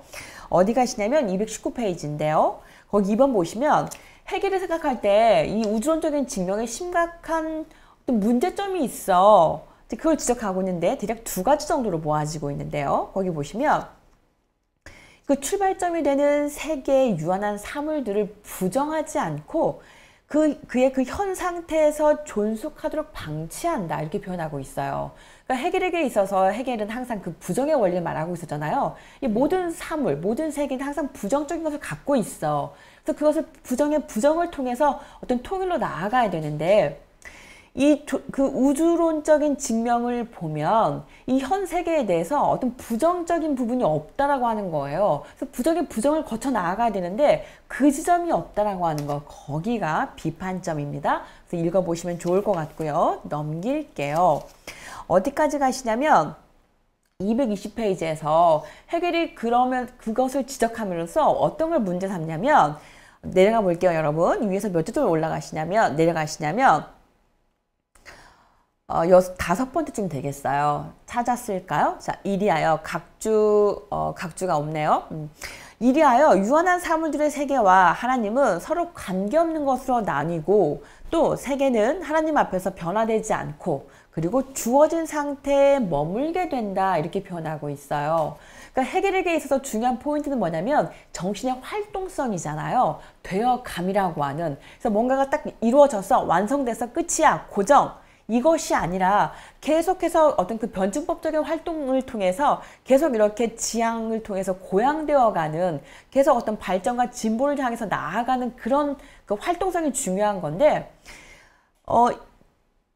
어디 가시냐면 219페이지인데요. 거기 2번 보시면 해겔을 생각할 때 이 우주론적인 증명에 심각한 문제점이 있어. 그걸 지적하고 있는데 대략 두 가지 정도로 모아지고 있는데요. 거기 보시면 그 출발점이 되는 세 개의 유한한 사물들을 부정하지 않고 그의 그 현 상태에서 존속하도록 방치한다. 이렇게 표현하고 있어요. 그러니까 해겔에게 있어서 해겔은 항상 그 부정의 원리를 말하고 있었잖아요. 이 모든 사물, 모든 세계는 항상 부정적인 것을 갖고 있어. 그래서 그것을 부정을 통해서 어떤 통일로 나아가야 되는데, 그 우주론적인 증명을 보면 이 현 세계에 대해서 어떤 부정적인 부분이 없다라고 하는 거예요. 그래서 부정을 거쳐 나아가야 되는데 그 지점이 없다라고 하는 거, 거기가 비판점입니다. 그래서 읽어보시면 좋을 것 같고요. 넘길게요. 어디까지 가시냐면 220페이지에서 해겔이 그러면 그것을 지적함으로써 어떤 걸 문제 삼냐면, 내려가 볼게요, 여러분. 위에서 몇 줄로 내려가시냐면 5번째쯤 되겠어요. 찾았을까요? 자, 이리하여 각주가 없네요. 이리하여 유한한 사물들의 세계와 하나님은 서로 관계없는 것으로 나뉘고, 또 세계는 하나님 앞에서 변화되지 않고 그리고 주어진 상태에 머물게 된다. 이렇게 표현하고 있어요. 그러니까 해겔에게 있어서 중요한 포인트는 뭐냐면 정신의 활동성이잖아요. 되어감이라고 하는. 그래서 뭔가가 딱 이루어져서 완성돼서 끝이야. 고정. 이것이 아니라 계속해서 어떤 그 변증법적인 활동을 통해서 계속 이렇게 지향을 통해서 고양되어가는, 계속 어떤 발전과 진보를 향해서 나아가는 그런 그 활동성이 중요한 건데,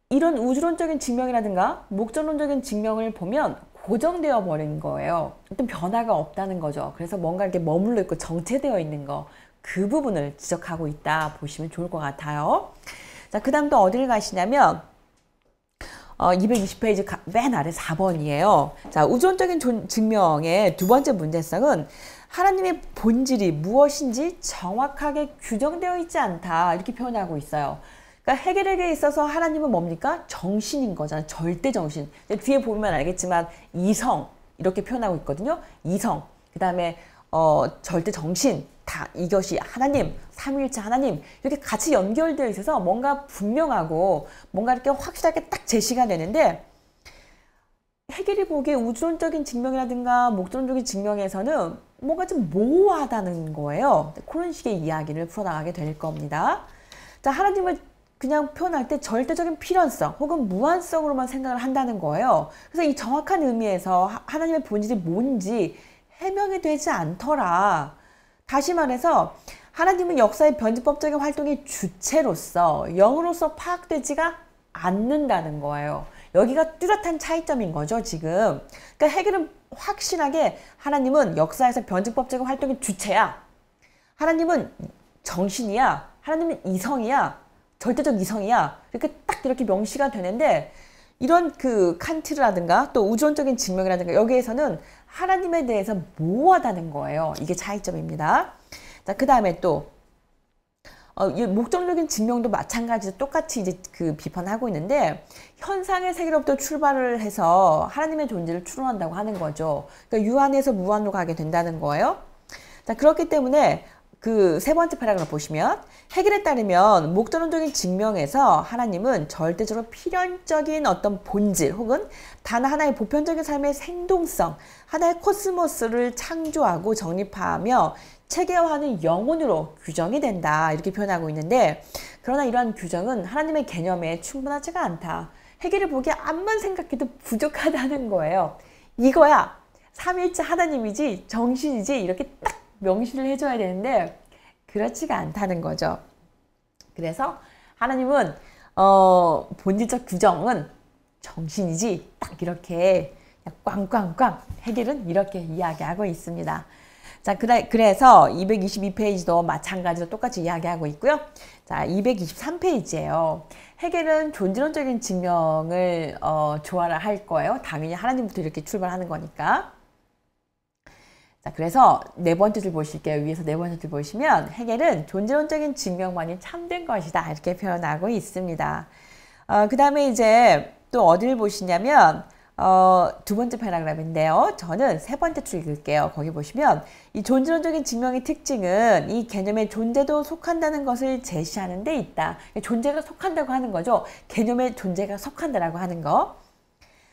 이런 우주론적인 증명이라든가 목적론적인 증명을 보면 고정되어 버린 거예요. 어떤 변화가 없다는 거죠. 그래서 뭔가 이렇게 머물러 있고 정체되어 있는 거, 그 부분을 지적하고 있다 보시면 좋을 것 같아요. 자, 그 다음 또 어디를 가시냐면 220페이지 맨 아래 4번이에요. 자, 우주론적인 증명의 두 번째 문제성은 하나님의 본질이 무엇인지 정확하게 규정되어 있지 않다. 이렇게 표현하고 있어요. 그러니까 해겔에게 있어서 하나님은 뭡니까? 정신인 거잖아요. 절대 정신. 뒤에 보면 알겠지만 이성 이렇게 표현하고 있거든요. 이성. 그 다음에 절대 정신. 다 이것이 하나님, 삼위일체 하나님 이렇게 같이 연결되어 있어서 뭔가 분명하고 뭔가 이렇게 확실하게 딱 제시가 되는데, 해겔이 보기에 우주론적인 증명이라든가 목적론적인 증명에서는 뭔가 좀 모호하다는 거예요. 그런 식의 이야기를 풀어나가게 될 겁니다. 자, 하나님을 그냥 표현할 때 절대적인 필연성 혹은 무한성으로만 생각을 한다는 거예요. 그래서 이 정확한 의미에서 하나님의 본질이 뭔지 해명이 되지 않더라. 다시 말해서 하나님은 역사의 변증법적인 활동의 주체로서 영으로서 파악되지가 않는다는 거예요. 여기가 뚜렷한 차이점인 거죠, 지금. 그러니까 해겔은 확실하게 하나님은 역사에서 변증법적인 활동의 주체야. 하나님은 정신이야. 하나님은 이성이야. 절대적 이성이야. 이렇게 명시가 되는데, 이런 그 칸트라든가 또 우주론적인 증명이라든가 여기에서는 하나님에 대해서 모호하다는 거예요. 이게 차이점입니다. 자, 그 다음에 또 목적적인 증명도 마찬가지로 똑같이 이제 그 비판하고 있는데, 현상의 세계로부터 출발을 해서 하나님의 존재를 추론한다고 하는 거죠. 그러니까 유한에서 무한으로 가게 된다는 거예요. 자, 그렇기 때문에 그 세 번째 파라그래프 보시면 해겔에 따르면 목적론적인 증명에서 하나님은 절대적으로 필연적인 어떤 본질 혹은 단 하나의 보편적인 삶의 생동성, 하나의 코스모스를 창조하고 정립하며 체계화하는 영혼으로 규정이 된다. 이렇게 표현하고 있는데, 그러나 이러한 규정은 하나님의 개념에 충분하지가 않다. 해겔을 보기에 암만 생각해도 부족하다는 거예요. 이거야 삼위일체 하나님이지 정신이지 이렇게 딱 명시를 해줘야 되는데 그렇지가 않다는 거죠. 그래서 하나님은 본질적 규정은 정신이지 딱 이렇게 꽝꽝꽝 해겔은 이렇게 이야기하고 있습니다. 자, 그래서 222페이지도 마찬가지로 똑같이 이야기하고 있고요. 자, 223페이지예요. 해겔은 존재론적인 증명을 조화를 할 거예요. 당연히 하나님부터 이렇게 출발하는 거니까. 자, 그래서 네 번째 줄 보실게요. 위에서 네 번째 줄 보시면 해겔은 존재론적인 증명만이 참된 것이다. 이렇게 표현하고 있습니다. 그 다음에 이제 또 어디를 보시냐면 두 번째 패러그래프인데요. 저는 세 번째 줄 읽을게요. 거기 보시면 이 존재론적인 증명의 특징은 이 개념의 존재도 속한다는 것을 제시하는 데 있다. 존재가 속한다고 하는 거죠. 개념의 존재가 속한다라고 하는 거.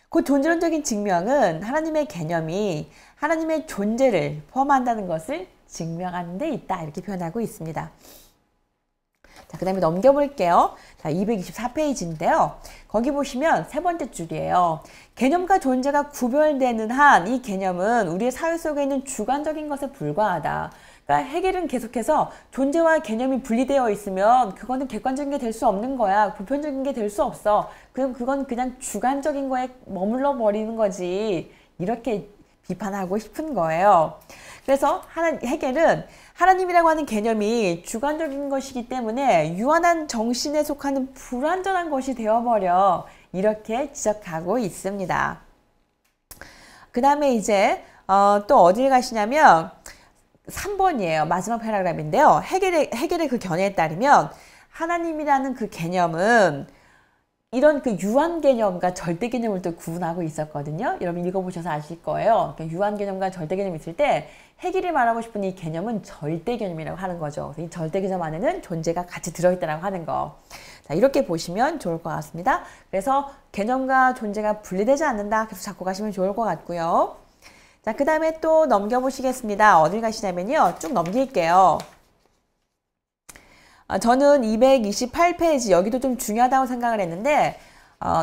그 존재론적인 증명은 하나님의 개념이 하나님의 존재를 포함한다는 것을 증명하는 데 있다. 이렇게 표현하고 있습니다. 자, 그 다음에 넘겨볼게요. 자, 224페이지인데요. 거기 보시면 세 번째 줄이에요. 개념과 존재가 구별되는 한 이 개념은 우리의 사회 속에 있는 주관적인 것에 불과하다. 그러니까 해겔은 계속해서 존재와 개념이 분리되어 있으면 그거는 객관적인 게 될 수 없는 거야. 보편적인 게 될 수 없어. 그럼 그건 그냥 주관적인 거에 머물러 버리는 거지. 이렇게 비판하고 싶은 거예요. 그래서 해겔은 하나님이라고 하는 개념이 주관적인 것이기 때문에 유한한 정신에 속하는 불완전한 것이 되어버려. 이렇게 지적하고 있습니다. 그 다음에 이제 또 어딜 가시냐면 3번이에요. 마지막 패러그래프인데요. 해겔의 그 견해에 따르면 하나님이라는 그 개념은 이런 그 유한 개념과 절대 개념을 또 구분하고 있었거든요. 여러분 읽어보셔서 아실 거예요. 그러니까 유한 개념과 절대 개념이 있을 때 해겔이 말하고 싶은 이 개념은 절대 개념이라고 하는 거죠. 이 절대 개념 안에는 존재가 같이 들어있다고 하는 거. 자, 이렇게 보시면 좋을 것 같습니다. 그래서 개념과 존재가 분리되지 않는다. 계속 잡고 가시면 좋을 것 같고요. 자, 그 다음에 또 넘겨보시겠습니다. 어딜 가시냐면요. 쭉 넘길게요. 저는 228페이지 여기도 좀 중요하다고 생각을 했는데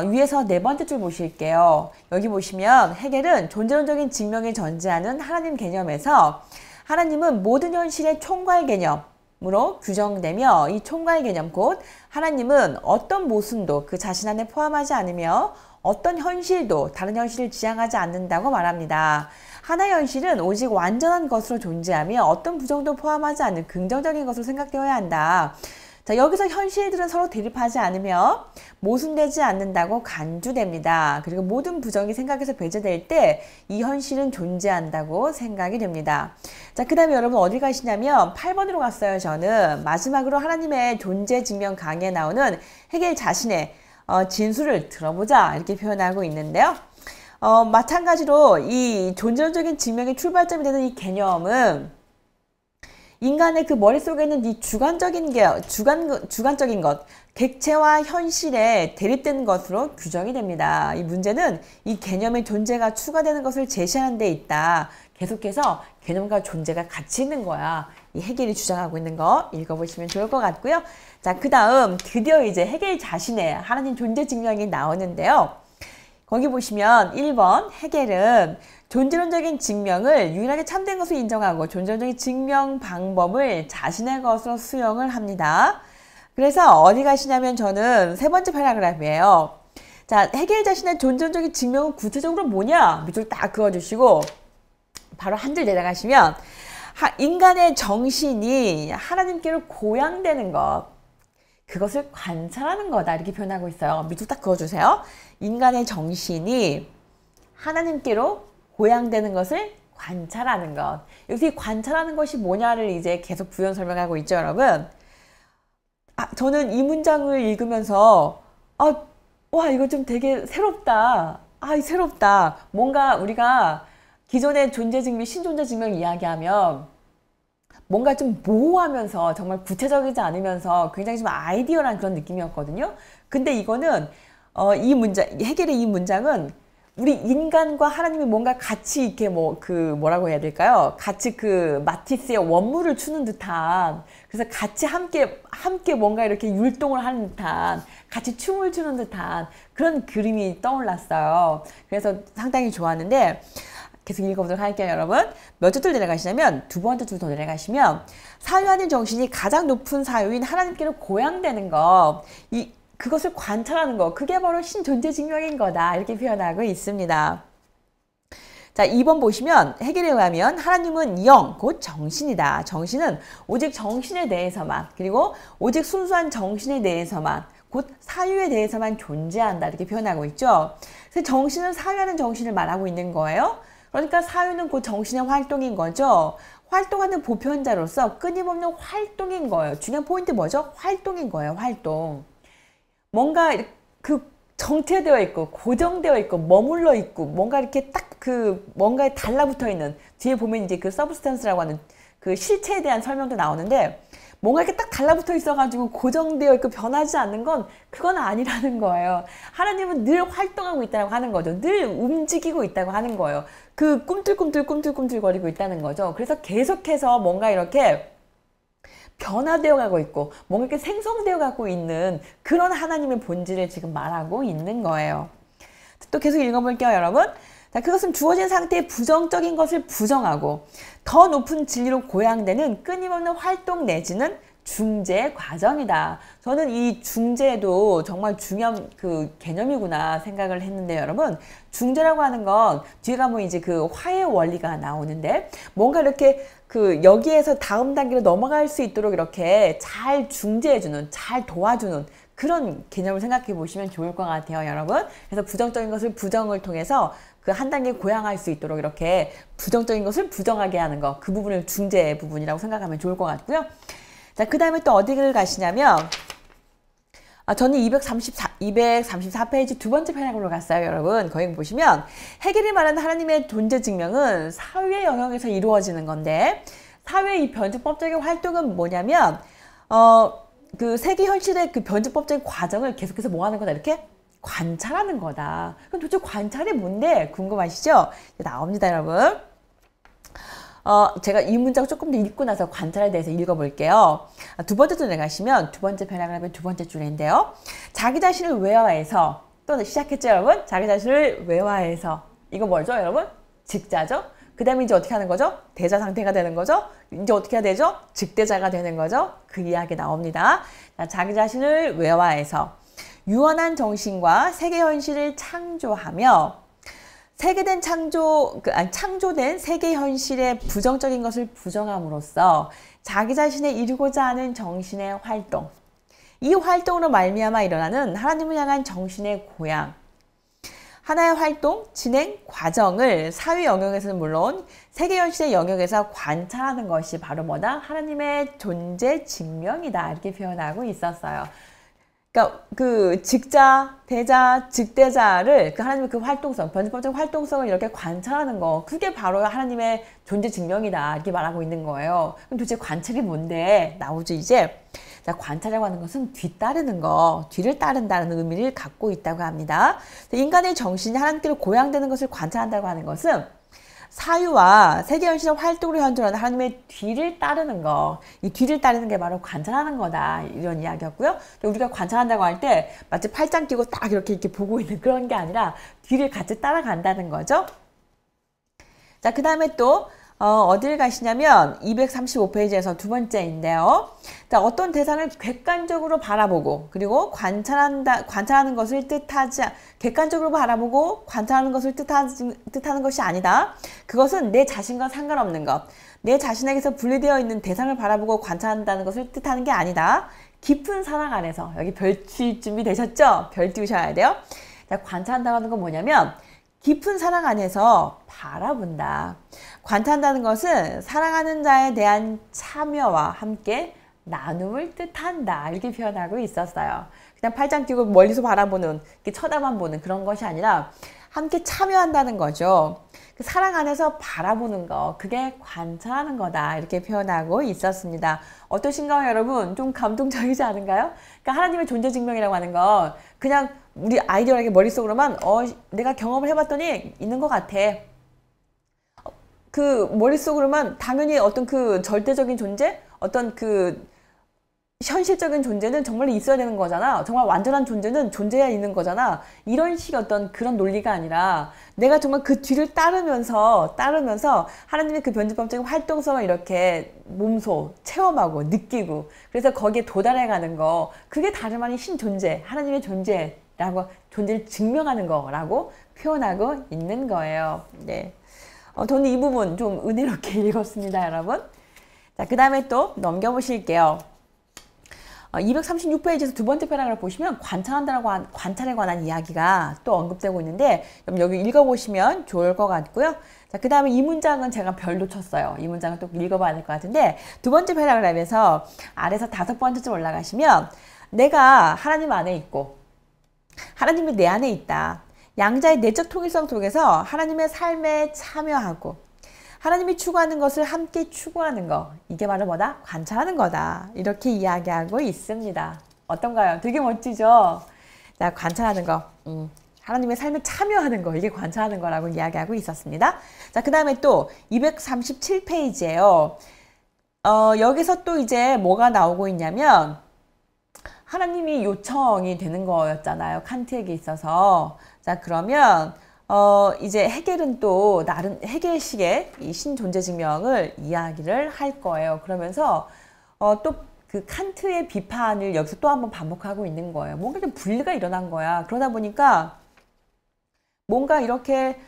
위에서 네 번째 줄 보실게요. 여기 보시면 해겔은 존재론적인 증명이 전제하는 하나님 개념에서 하나님은 모든 현실의 총괄 개념으로 규정되며 이 총괄 개념 곧 하나님은 어떤 모순도 그 자신 안에 포함하지 않으며 어떤 현실도 다른 현실을 지향하지 않는다고 말합니다. 하나의 현실은 오직 완전한 것으로 존재하며 어떤 부정도 포함하지 않는 긍정적인 것으로 생각되어야 한다. 자, 여기서 현실들은 서로 대립하지 않으며 모순되지 않는다고 간주됩니다. 그리고 모든 부정이 생각에서 배제될 때 이 현실은 존재한다고 생각이 됩니다. 자, 그 다음에 여러분 어디 가시냐면 8번으로 갔어요. 저는 마지막으로 하나님의 존재 증명 강의에 나오는 해겔 자신의 진술을 들어보자 이렇게 표현하고 있는데요. 마찬가지로 이 존재론적인 증명의 출발점이 되는 이 개념은 인간의 그 머릿속에 있는 이 주관적인 것, 객체와 현실에 대립되는 것으로 규정이 됩니다. 이 문제는 이 개념의 존재가 추가되는 것을 제시하는 데 있다. 계속해서 개념과 존재가 같이 있는 거야. 이 해겔이 주장하고 있는 거 읽어보시면 좋을 것 같고요. 자, 그 다음 드디어 이제 해겔 자신의 하나님 존재 증명이 나오는데요. 거기 보시면 1번 해겔은 존재론적인 증명을 유일하게 참된 것으로 인정하고 존재론적인 증명 방법을 자신의 것으로 수용을 합니다. 그래서 어디 가시냐면 저는 세 번째 패러그래프예요. 자, 해겔 자신의 존재론적인 증명은 구체적으로 뭐냐? 밑줄 딱 그어주시고 바로 한 줄 내려가시면 인간의 정신이 하나님께로 고양되는 것, 그것을 관찰하는 거다 이렇게 표현하고 있어요. 밑줄 딱 그어주세요. 인간의 정신이 하나님께로 고양되는 것을 관찰하는 것. 여기서 이 관찰하는 것이 뭐냐를 이제 계속 부연 설명하고 있죠, 여러분. 저는 이 문장을 읽으면서 와, 이거 좀 되게 새롭다. 새롭다. 뭔가 우리가 기존의 존재 증명, 신존재 증명 이야기하면 뭔가 좀 모호하면서 정말 구체적이지 않으면서 굉장히 좀 아이디어란 그런 느낌이었거든요. 근데 이거는 해겔의 이 문장은 우리 인간과 하나님이 뭔가 같이 이렇게 뭐라고 해야 될까요? 같이 그 마티스의 원물을 추는 듯한, 그래서 같이 함께 뭔가 이렇게 율동을 하는 듯한, 같이 춤을 추는 듯한 그런 그림이 떠올랐어요. 그래서 상당히 좋았는데 계속 읽어보도록 할게요, 여러분. 몇 줄 내려가시냐면 두 번째 줄 더 내려가시면 사유하는 정신이 가장 높은 사유인 하나님께로 고양되는 것, 그것을 관찰하는 것, 그게 바로 신존재 증명인 거다 이렇게 표현하고 있습니다. 자, 2번 보시면 해겔에 의하면 하나님은 영, 곧 정신이다. 정신은 오직 정신에 대해서만, 그리고 오직 순수한 정신에 대해서만, 곧 사유에 대해서만 존재한다 이렇게 표현하고 있죠. 그래서 정신은 사유하는 정신을 말하고 있는 거예요. 그러니까 사유는 곧 정신의 활동인 거죠. 활동하는 보편자로서 끊임없는 활동인 거예요. 중요한 포인트 뭐죠? 활동인 거예요. 활동. 뭔가 그 정체되어 있고 고정되어 있고 머물러 있고 뭔가 이렇게 딱 뭔가에 달라붙어 있는, 뒤에 보면 이제 그 서브스턴스라고 하는 그 실체에 대한 설명도 나오는데 뭔가 이렇게 딱 달라붙어 있어가지고 고정되어 있고 변하지 않는 건 그건 아니라는 거예요. 하나님은 늘 활동하고 있다고 하는 거죠. 늘 움직이고 있다고 하는 거예요. 그 꿈틀꿈틀 거리고 있다는 거죠. 그래서 계속해서 뭔가 이렇게 변화되어 가고 있고 뭔가 이렇게 생성되어 가고 있는 그런 하나님의 본질을 지금 말하고 있는 거예요. 또 계속 읽어볼게요, 여러분. 자, 그것은 주어진 상태의 부정적인 것을 부정하고 더 높은 진리로 고양되는 끊임없는 활동 내지는 중재 과정이다. 저는 이 중재도 정말 중요한 그 개념이구나 생각을 했는데, 여러분, 중재라고 하는 건 뒤에 가면 이제 그 화해 원리가 나오는데 뭔가 이렇게 그 여기에서 다음 단계로 넘어갈 수 있도록 이렇게 잘 중재해주는, 잘 도와주는 그런 개념을 생각해 보시면 좋을 것 같아요, 여러분. 그래서 부정적인 것을 부정을 통해서 그 한 단계 고양할 수 있도록 이렇게 부정적인 것을 부정하게 하는 거, 그 부분을 중재 부분이라고 생각하면 좋을 것 같고요. 자, 그 다음에 또 어디를 가시냐면, 저는 234페이지 두 번째 패널로 갔어요, 여러분. 거기 보시면, 해겔이 말하는 하나님의 존재 증명은 사회 영역에서 이루어지는 건데, 사회의 이 변증법적인 활동은 뭐냐면, 그 세계 현실의 그 변증법적인 과정을 계속해서 뭐 하는 거다? 이렇게 관찰하는 거다. 그럼 도대체 관찰이 뭔데? 궁금하시죠? 나옵니다, 여러분. 제가 이 문장 조금 더 읽고 나서 관찰에 대해서 읽어볼게요. 두 번째 줄에 가시면 두 번째 패러그래프의 두 번째 줄인데요. 자기 자신을 외화해서, 또 시작했죠, 여러분? 자기 자신을 외화해서. 이거 뭐죠, 여러분? 직자죠? 그 다음에 이제 어떻게 하는 거죠? 대자 상태가 되는 거죠? 이제 어떻게 해야 되죠? 직대자가 되는 거죠? 그 이야기 나옵니다. 자, 자기 자신을 외화해서 유한한 정신과 세계 현실을 창조하며 창조된 세계 현실의 부정적인 것을 부정함으로써 자기 자신의 이루고자 하는 정신의 활동, 이 활동으로 말미암아 일어나는 하나님을 향한 정신의 고양, 하나의 활동, 진행, 과정을 사회 영역에서는 물론 세계 현실의 영역에서 관찰하는 것이 바로 뭐다? 하나님의 존재 증명이다. 이렇게 표현하고 있었어요. 그러니까 그 직자, 대자, 직대자를 그 하나님의 그 활동성, 변증법적 활동성을 이렇게 관찰하는 거, 그게 바로 하나님의 존재 증명이다. 이렇게 말하고 있는 거예요. 그럼 도대체 관찰이 뭔데? 나오죠, 이제. 자, 관찰이라고 하는 것은 뒤따르는 거, 뒤를 따른다는 의미를 갖고 있다고 합니다. 인간의 정신이 하나님께로 고양되는 것을 관찰한다고 하는 것은 사유와 세계 현실의 활동으로 현존하는 하나님의 뒤를 따르는 거, 이 뒤를 따르는 게 바로 관찰하는 거다, 이런 이야기였고요. 우리가 관찰한다고 할 때 마치 팔짱 끼고 딱 이렇게 보고 있는 그런 게 아니라 뒤를 같이 따라간다는 거죠. 자, 그 다음에 또 어딜 가시냐면 235페이지에서 두 번째인데요. 자, 어떤 대상을 객관적으로 바라보고 그리고 관찰하는 것을 객관적으로 바라보고 관찰하는 것을 뜻하는 것이 아니다. 그것은 내 자신과 상관없는 것, 내 자신에게서 분리되어 있는 대상을 바라보고 관찰한다는 것을 뜻하는 게 아니다. 깊은 사랑 안에서, 여기 별 띄울 준비 되셨죠? 별 띄우셔야 돼요. 자, 관찰한다고 하는 건 뭐냐면 깊은 사랑 안에서 바라본다. 관찰한다는 것은 사랑하는 자에 대한 참여와 함께 나눔을 뜻한다. 이렇게 표현하고 있었어요. 그냥 팔짱 끼고 멀리서 바라보는, 이렇게 쳐다만 보는 그런 것이 아니라 함께 참여한다는 거죠. 그 사랑 안에서 바라보는 거, 그게 관찰하는 거다. 이렇게 표현하고 있었습니다. 어떠신가요, 여러분? 좀 감동적이지 않은가요? 그러니까 하나님의 존재 증명이라고 하는 건 그냥 우리 아이디어하게 머릿속으로만 내가 경험을 해봤더니 있는 것 같아. 그 머릿속으로만 당연히 어떤 그 절대적인 존재, 어떤 그 현실적인 존재는 정말 있어야 되는 거잖아. 정말 완전한 존재는 존재해야 있는 거잖아. 이런 식의 어떤 그런 논리가 아니라 내가 정말 그 뒤를 따르면서 하나님의 그 변증법적인 활동성을 이렇게 몸소 체험하고 느끼고, 그래서 거기에 도달해가는 거, 그게 다름 아닌 신존재, 하나님의 존재라고, 존재를 증명하는 거라고 표현하고 있는 거예요. 네. 저는 이 부분 좀 은혜롭게 읽었습니다, 여러분. 자, 그 다음에 또 넘겨보실게요. 236페이지에서 두 번째 패러그래프 보시면 관찰에 관한 이야기가 또 언급되고 있는데, 그럼 여기 읽어보시면 좋을 것 같고요. 자, 그 다음에 이 문장은 제가 별로 쳤어요. 이 문장은 또 읽어봐야 될 것 같은데, 두 번째 패러그래프에서 아래서 다섯 번째 줄 올라가시면 내가 하나님 안에 있고 하나님이 내 안에 있다. 양자의 내적 통일성 속에서 하나님의 삶에 참여하고 하나님이 추구하는 것을 함께 추구하는 거, 이게 바로 뭐다? 관찰하는 거다. 이렇게 이야기하고 있습니다. 어떤가요? 되게 멋지죠? 자, 관찰하는 거, 하나님의 삶에 참여하는 거, 이게 관찰하는 거라고 이야기하고 있었습니다. 자, 그 다음에 또 237페이지예요. 여기서 또 이제 뭐가 나오고 있냐면 하나님이 요청이 되는 거였잖아요. 칸트에게 있어서. 자, 그러면 이제 헤겔은 또 나름 헤겔식의 이 신존재 증명을 이야기를 할 거예요. 그러면서 또 그 칸트의 비판을 여기서 또 한번 반복하고 있는 거예요. 뭔가 좀 분리가 일어난 거야. 그러다 보니까 뭔가 이렇게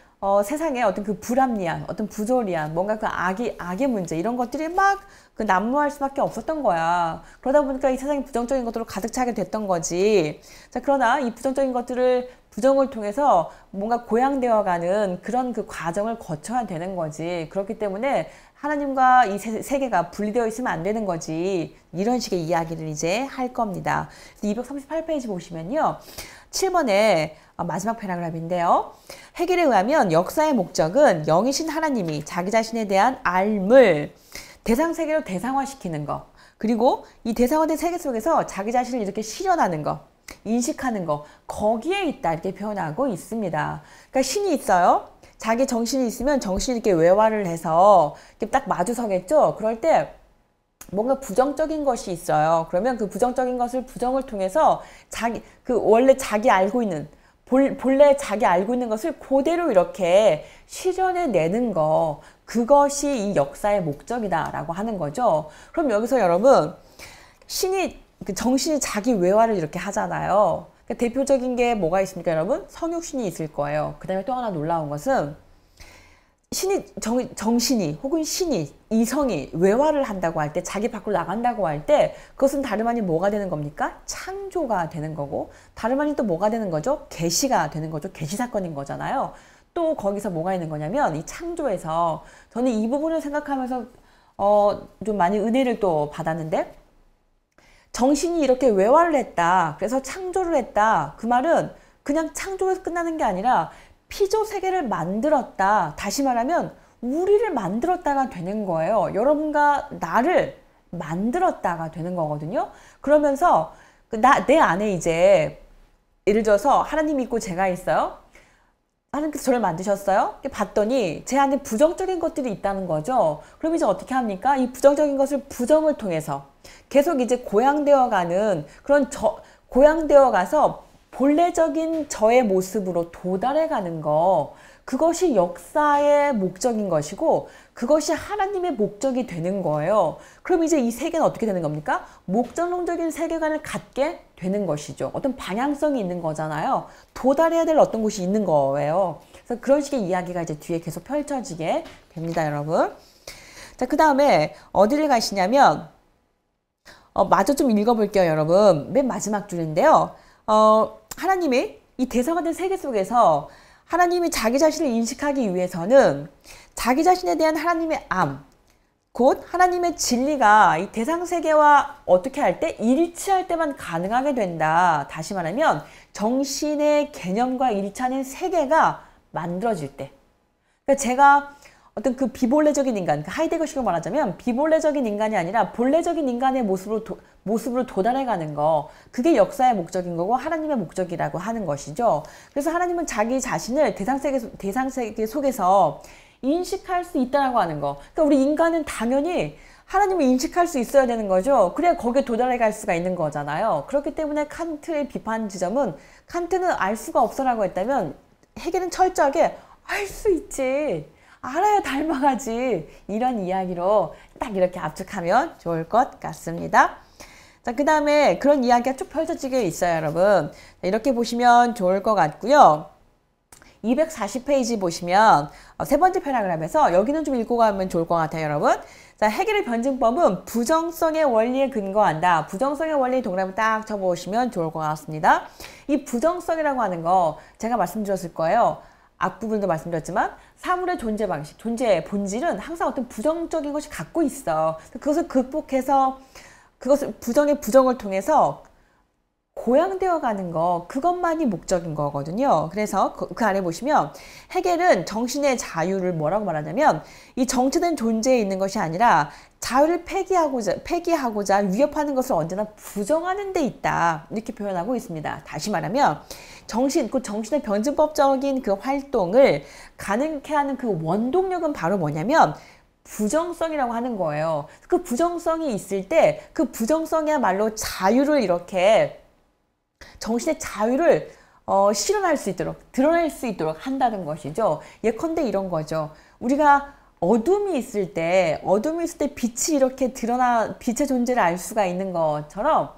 세상에 어떤 그 불합리한, 어떤 부조리한, 뭔가 그 악의 문제, 이런 것들이 막 그 난무할 수밖에 없었던 거야. 그러다 보니까 이 세상이 부정적인 것들로 가득 차게 됐던 거지. 자, 그러나 이 부정적인 것들을 부정을 통해서 뭔가 고양되어가는 그런 그 과정을 거쳐야 되는 거지. 그렇기 때문에 하나님과 이 세계가 분리되어 있으면 안 되는 거지. 이런 식의 이야기를 이제 할 겁니다. 238페이지 보시면요. 7번에 마지막 패러그래프인데요. 헤겔에 의하면 역사의 목적은 영이신 하나님이 자기 자신에 대한 알을 대상 세계로 대상화시키는 거, 그리고 이 대상화된 세계 속에서 자기 자신을 이렇게 실현하는 거, 인식하는 거, 거기에 있다 이렇게 표현하고 있습니다. 그러니까 신이 있어요. 자기 정신이 있으면 정신이 이렇게 외화를 해서 이렇게 딱 마주서겠죠. 그럴 때 뭔가 부정적인 것이 있어요. 그러면 그 부정적인 것을 부정을 통해서 원래 자기 알고 있는 본래 자기 알고 있는 것을 그대로 이렇게 실현해내는 거, 그것이 이 역사의 목적이다라고 하는 거죠. 그럼 여기서 여러분, 정신이 자기 외화를 이렇게 하잖아요. 그러니까 대표적인 게 뭐가 있습니까, 여러분? 성육신이 있을 거예요. 그 다음에 또 하나 놀라운 것은 정신이 혹은 이성이 외화를 한다고 할 때, 자기 밖으로 나간다고 할 때, 그것은 다름 아닌 뭐가 되는 겁니까? 창조가 되는 거고, 다름 아닌 또 뭐가 되는 거죠? 계시가 되는 거죠. 계시 사건인 거잖아요. 또 거기서 뭐가 있는 거냐면, 이 창조에서 저는 이 부분을 생각하면서 좀 많이 은혜를 또 받았는데, 정신이 이렇게 외화를 했다, 그래서 창조를 했다, 그 말은 그냥 창조에서 끝나는 게 아니라 피조 세계를 만들었다. 다시 말하면 우리를 만들었다가 되는 거예요. 여러분과 나를 만들었다가 되는 거거든요. 그러면서 내 안에 이제 예를 들어서 하나님이 있고 제가 있어요. 하나님께서 저를 만드셨어요. 봤더니 제 안에 부정적인 것들이 있다는 거죠. 그럼 이제 어떻게 합니까? 이 부정적인 것을 부정을 통해서 계속 이제 고양되어가는 그런 고양되어 가서 본래적인 저의 모습으로 도달해가는 거, 그것이 역사의 목적인 것이고 그것이 하나님의 목적이 되는 거예요. 그럼 이제 이 세계는 어떻게 되는 겁니까? 목적론적인 세계관을 갖게 되는 것이죠. 어떤 방향성이 있는 거잖아요. 도달해야 될 어떤 곳이 있는 거예요. 그래서 그런 식의 이야기가 이제 뒤에 계속 펼쳐지게 됩니다, 여러분. 자, 그 다음에 어디를 가시냐면 마저 좀 읽어볼게요, 여러분. 맨 마지막 줄인데요. 하나님이 이 대상화된 세계 속에서 하나님이 자기 자신을 인식하기 위해서는 자기 자신에 대한 하나님의 곧 하나님의 진리가 이 대상 세계와 어떻게 할 때? 일치할 때만 가능하게 된다. 다시 말하면 정신의 개념과 일치하는 세계가 만들어질 때. 그러니까 제가 어떤 그 비본래적인 인간, 하이데거식으로 말하자면 비본래적인 인간이 아니라 본래적인 인간의 모습으로 도달해가는 거, 그게 역사의 목적인 거고 하나님의 목적이라고 하는 것이죠. 그래서 하나님은 자기 자신을 대상세계 속에서 인식할 수 있다라고 하는 거. 그러니까 우리 인간은 당연히 하나님을 인식할 수 있어야 되는 거죠. 그래야 거기에 도달해갈 수가 있는 거잖아요. 그렇기 때문에 칸트의 비판 지점은, 칸트는 알 수가 없어라고 했다면 헤겔은 철저하게 알 수 있지, 알아야 닮아가지, 이런 이야기로 딱 이렇게 압축하면 좋을 것 같습니다. 자, 그 다음에 그런 이야기가 쭉 펼쳐지게 있어요, 여러분. 이렇게 보시면 좋을 것 같고요. 240페이지 보시면 세 번째 패러그래프에서 여기는 좀 읽고 가면 좋을 것 같아요, 여러분. 자, 헤겔의 변증법은 부정성의 원리에 근거한다. 부정성의 원리 동그라미 딱 쳐보시면 좋을 것 같습니다. 이 부정성이라고 하는 거 제가 말씀드렸을 거예요. 앞부분도 말씀드렸지만 사물의 존재 방식, 존재의 본질은 항상 어떤 부정적인 것이 갖고 있어. 그것을 극복해서 부정을 통해서 고양되어 가는 거, 그것만이 목적인 거거든요. 그래서 그 안에 보시면 헤겔은 정신의 자유를 뭐라고 말하냐면 이 정체된 존재에 있는 것이 아니라 자유를 폐기하고자 위협하는 것을 언제나 부정하는 데 있다, 이렇게 표현하고 있습니다. 다시 말하면 정신의 변증법적인 그 활동을 가능케 하는 그 원동력은 바로 뭐냐면 부정성이라고 하는 거예요. 그 부정성이 있을 때 그 부정성이야말로 자유를 이렇게 정신의 자유를 실현할 수 있도록 드러낼 수 있도록 한다는 것이죠. 예컨대 이런 거죠. 우리가 어둠이 있을 때 빛이 이렇게 드러나 빛의 존재를 알 수가 있는 것처럼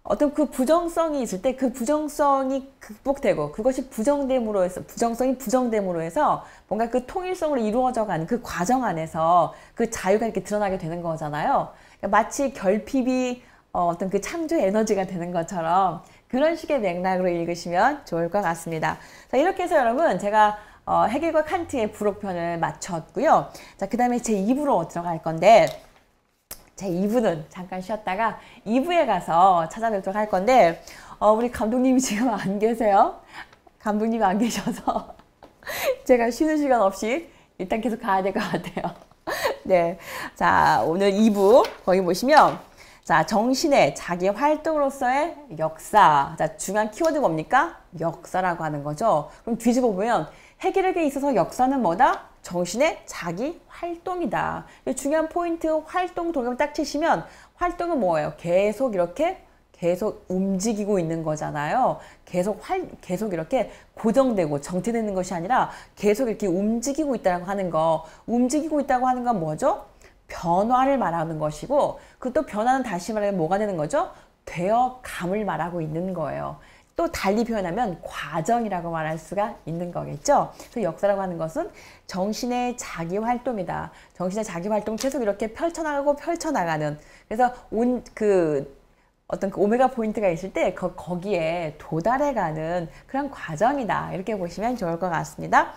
어떤 그 부정성이 있을 때 그 부정성이 극복되고 그것이 부정성이 부정됨으로 해서 뭔가 그 통일성으로 이루어져 가는 그 과정 안에서 그 자유가 이렇게 드러나게 되는 거잖아요. 그러니까 마치 결핍이 어떤 그 창조 에너지가 되는 것처럼 그런 식의 맥락으로 읽으시면 좋을 것 같습니다. 자, 이렇게 해서 여러분 제가 헤겔과 칸트의 부록편을 마쳤고요. 자, 그 다음에 제 2부로 들어갈 건데 제 2부는 잠깐 쉬었다가 2부에 가서 찾아뵙도록 할 건데 우리 감독님이 지금 안 계세요. 감독님이 안 계셔서 제가 쉬는 시간 없이 일단 계속 가야 될 것 같아요. 네, 자 오늘 2부 거기 보시면 자 정신의 자기 활동으로서의 역사. 자 중요한 키워드 뭡니까? 역사라고 하는 거죠. 그럼 뒤집어 보면 헤겔에게 있어서 역사는 뭐다? 정신의 자기 활동이다. 중요한 포인트 활동 도경을 딱 치시면 활동은 뭐예요? 계속 움직이고 있는 거잖아요. 계속 이렇게 고정되고 정체되는 것이 아니라 계속 이렇게 움직이고 있다고 하는 거. 움직이고 있다고 하는 건 뭐죠? 변화를 말하는 것이고 그것도 변화는 다시 말하면 뭐가 되는 거죠? 되어감을 말하고 있는 거예요. 또 달리 표현하면 과정이라고 말할 수가 있는 거겠죠. 그래서 역사라고 하는 것은 정신의 자기 활동이다. 정신의 자기 활동 계속 이렇게 펼쳐나가는. 그래서 어떤 그 오메가 포인트가 있을 때 거기에 도달해가는 그런 과정이다. 이렇게 보시면 좋을 것 같습니다.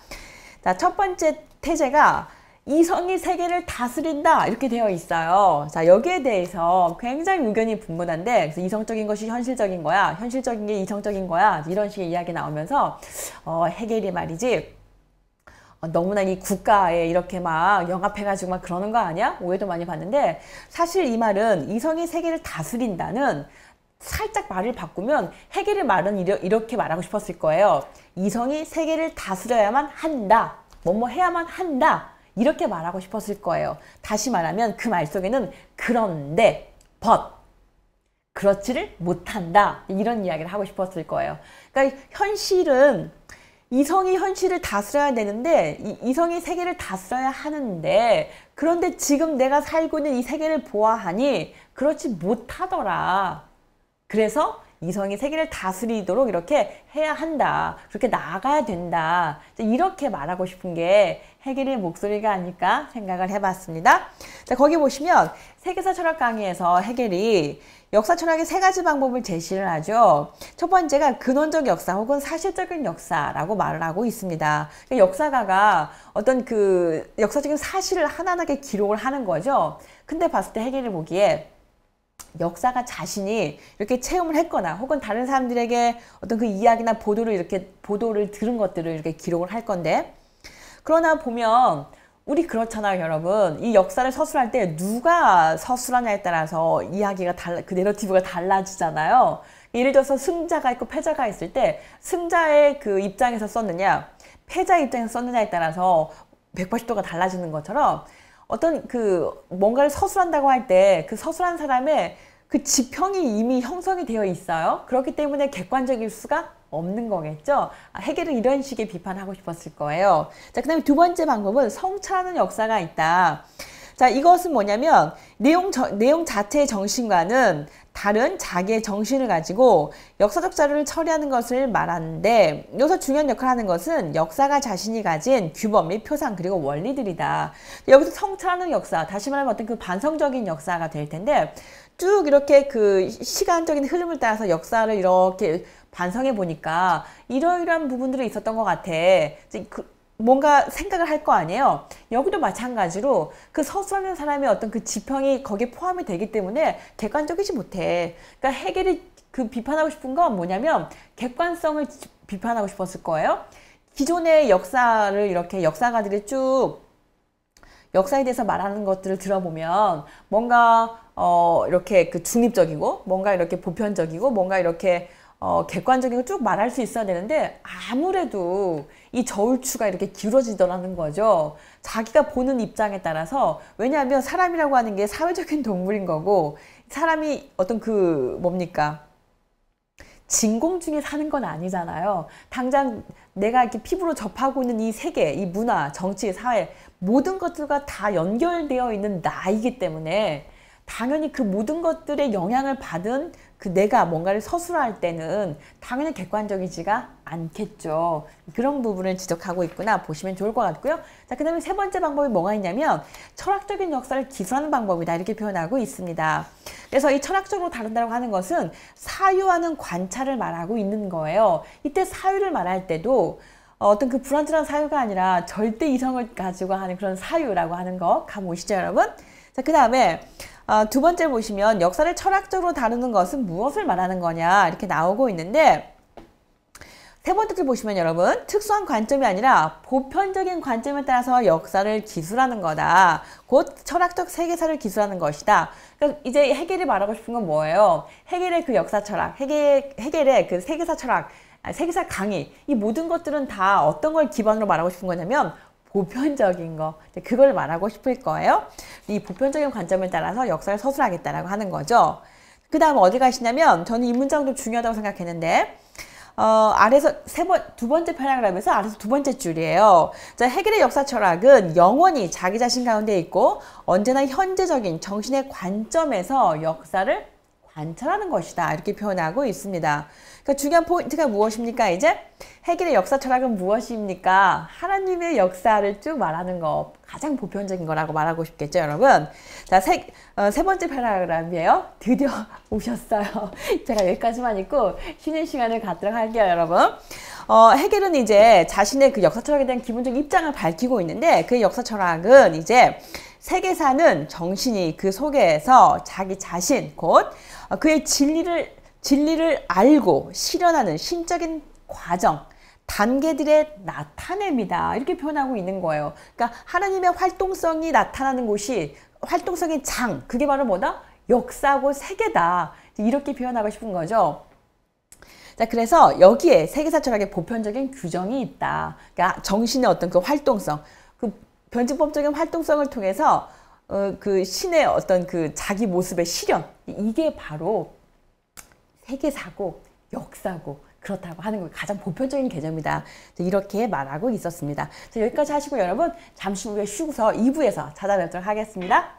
자, 첫 번째 태제가 이성이 세계를 다스린다 이렇게 되어 있어요. 자 여기에 대해서 굉장히 의견이 분분한데 그래서 이성적인 것이 현실적인 거야, 현실적인 게 이성적인 거야 이런 식의 이야기 나오면서 헤겔이 말이지 너무나 이 국가에 이렇게 막 영합해가지고 막 그러는 거 아니야? 오해도 많이 받는데 사실 이 말은 이성이 세계를 다스린다는 살짝 말을 바꾸면 헤겔의 말은 이렇게 말하고 싶었을 거예요. 이성이 세계를 다스려야만 한다. 뭐뭐 해야만 한다. 이렇게 말하고 싶었을 거예요. 다시 말하면 그 말 속에는 그런데 그렇지를 못한다. 이런 이야기를 하고 싶었을 거예요. 그러니까 현실은 이성이 현실을 다스려야 되는데 이성이 세계를 다스려야 하는데 그런데 지금 내가 살고 있는 이 세계를 보아하니 그렇지 못하더라. 그래서 이성이 세계를 다스리도록 이렇게 해야 한다. 그렇게 나아가야 된다. 이렇게 말하고 싶은 게 헤겔의 목소리가 아닐까 생각을 해봤습니다. 자, 거기 보시면 세계사 철학 강의에서 헤겔이 역사 철학의 세 가지 방법을 제시를 하죠. 첫 번째가 근원적 역사 혹은 사실적인 역사라고 말을 하고 있습니다. 역사가가 어떤 그 역사적인 사실을 하나하나게 기록을 하는 거죠. 근데 봤을 때 헤겔이 보기에 역사가 자신이 이렇게 체험을 했거나 혹은 다른 사람들에게 어떤 그 이야기나 보도를 들은 것들을 이렇게 기록을 할 건데 그러나 보면 우리 그렇잖아요, 여러분. 이 역사를 서술할 때 누가 서술하냐에 따라서 이야기가 그 내러티브가 달라지잖아요. 예를 들어서 승자가 있고 패자가 있을 때 승자의 그 입장에서 썼느냐 패자의 입장에서 썼느냐에 따라서 180도가 달라지는 것처럼 어떤 그 뭔가를 서술한다고 할 때 그 서술한 사람의 그 지평이 이미 형성이 되어 있어요. 그렇기 때문에 객관적일 수가 없는 거겠죠. 헤겔은 이런 식의 비판을 하고 싶었을 거예요. 자, 그 다음에 두 번째 방법은 성찰하는 역사가 있다. 자, 이것은 뭐냐면 내용 자체의 정신과는 다른 자기의 정신을 가지고 역사적 자료를 처리하는 것을 말하는데 여기서 중요한 역할을 하는 것은 역사가 자신이 가진 규범 및 표상 그리고 원리들이다. 여기서 성찰하는 역사, 다시 말하면 어떤 그 반성적인 역사가 될 텐데 쭉 이렇게 그 시간적인 흐름을 따라서 역사를 이렇게 반성해 보니까 이러이러한 부분들이 있었던 것 같아. 뭔가 생각을 할 거 아니에요. 여기도 마찬가지로 그 서술하는 사람의 어떤 그 지평이 거기에 포함이 되기 때문에 객관적이지 못해. 그러니까 헤겔이 그 비판하고 싶은 건 뭐냐면 객관성을 비판하고 싶었을 거예요. 기존의 역사를 이렇게 역사가들이 쭉 역사에 대해서 말하는 것들을 들어보면 뭔가 이렇게 그 중립적이고 뭔가 이렇게 보편적이고 뭔가 이렇게 객관적인 걸 쭉 말할 수 있어야 되는데 아무래도 이 저울추가 이렇게 길어지더라는 거죠. 자기가 보는 입장에 따라서. 왜냐하면 사람이라고 하는 게 사회적인 동물인 거고 사람이 어떤 뭡니까? 진공 중에 사는 건 아니잖아요. 당장 내가 이렇게 피부로 접하고 있는 이 세계, 이 문화, 정치, 사회 모든 것들과 다 연결되어 있는 나이기 때문에 당연히 그 모든 것들의 영향을 받은 내가 뭔가를 서술할 때는 당연히 객관적이지가 않겠죠. 그런 부분을 지적하고 있구나 보시면 좋을 것 같고요. 자, 그 다음에 세 번째 방법이 뭐가 있냐면 철학적인 역사를 기술하는 방법이다 이렇게 표현하고 있습니다. 그래서 이 철학적으로 다룬다고 하는 것은 사유하는 관찰을 말하고 있는 거예요. 이때 사유를 말할 때도 어떤 불완전한 사유가 아니라 절대 이성을 가지고 하는 그런 사유라고 하는 거 감오시죠 여러분? 자, 그 다음에 두 번째 보시면 역사를 철학적으로 다루는 것은 무엇을 말하는 거냐 이렇게 나오고 있는데 세 번째 줄 보시면 여러분 특수한 관점이 아니라 보편적인 관점에 따라서 역사를 기술하는 거다. 곧 철학적 세계사를 기술하는 것이다. 그러니까 이제 해겔이 말하고 싶은 건 뭐예요? 해겔의 그 역사 철학, 해겔의 그 세계사 철학, 세계사 강의 이 모든 것들은 다 어떤 걸 기반으로 말하고 싶은 거냐면 보편적인 거, 그걸 말하고 싶을 거예요. 이 보편적인 관점에 따라서 역사를 서술하겠다라고 하는 거죠. 그 다음 어디 가시냐면 저는 이 문장도 중요하다고 생각했는데 아래서 두 번째 패러그래프에서 아래서 두 번째 줄이에요. 자, 해겔의 역사 철학은 영원히 자기 자신 가운데 있고 언제나 현재적인 정신의 관점에서 역사를 관찰하는 것이다 이렇게 표현하고 있습니다. 그러니까 중요한 포인트가 무엇입니까? 이제 해겔의 역사 철학은 무엇입니까? 하나님의 역사를 쭉 말하는 거 가장 보편적인 거라고 말하고 싶겠죠 여러분? 자, 세 번째 패러그래프예요. 드디어 오셨어요. 제가 여기까지만 읽고 쉬는 시간을 갖도록 할게요 여러분. 해겔은 이제 자신의 그 역사 철학에 대한 기본적인 입장을 밝히고 있는데 그 역사 철학은 이제 세계사는 정신이 그 속에서 자기 자신 곧 그의 진리를 알고 실현하는 신적인 과정, 단계들의 나타냄이다 이렇게 표현하고 있는 거예요. 그러니까 하나님의 활동성이 나타나는 곳이 활동성의 장, 그게 바로 뭐다? 역사고 세계다 이렇게 표현하고 싶은 거죠. 자, 그래서 여기에 세계사 철학의 보편적인 규정이 있다. 그러니까 정신의 어떤 그 활동성, 그 변증법적인 활동성을 통해서 그 신의 어떤 그 자기 모습의 실현, 이게 바로 세계사고 역사고 그렇다고 하는 거 가장 보편적인 개념이다. 이렇게 말하고 있었습니다. 자, 여기까지 하시고 여러분 잠시 후에 쉬고서 2부에서 찾아뵙도록 하겠습니다.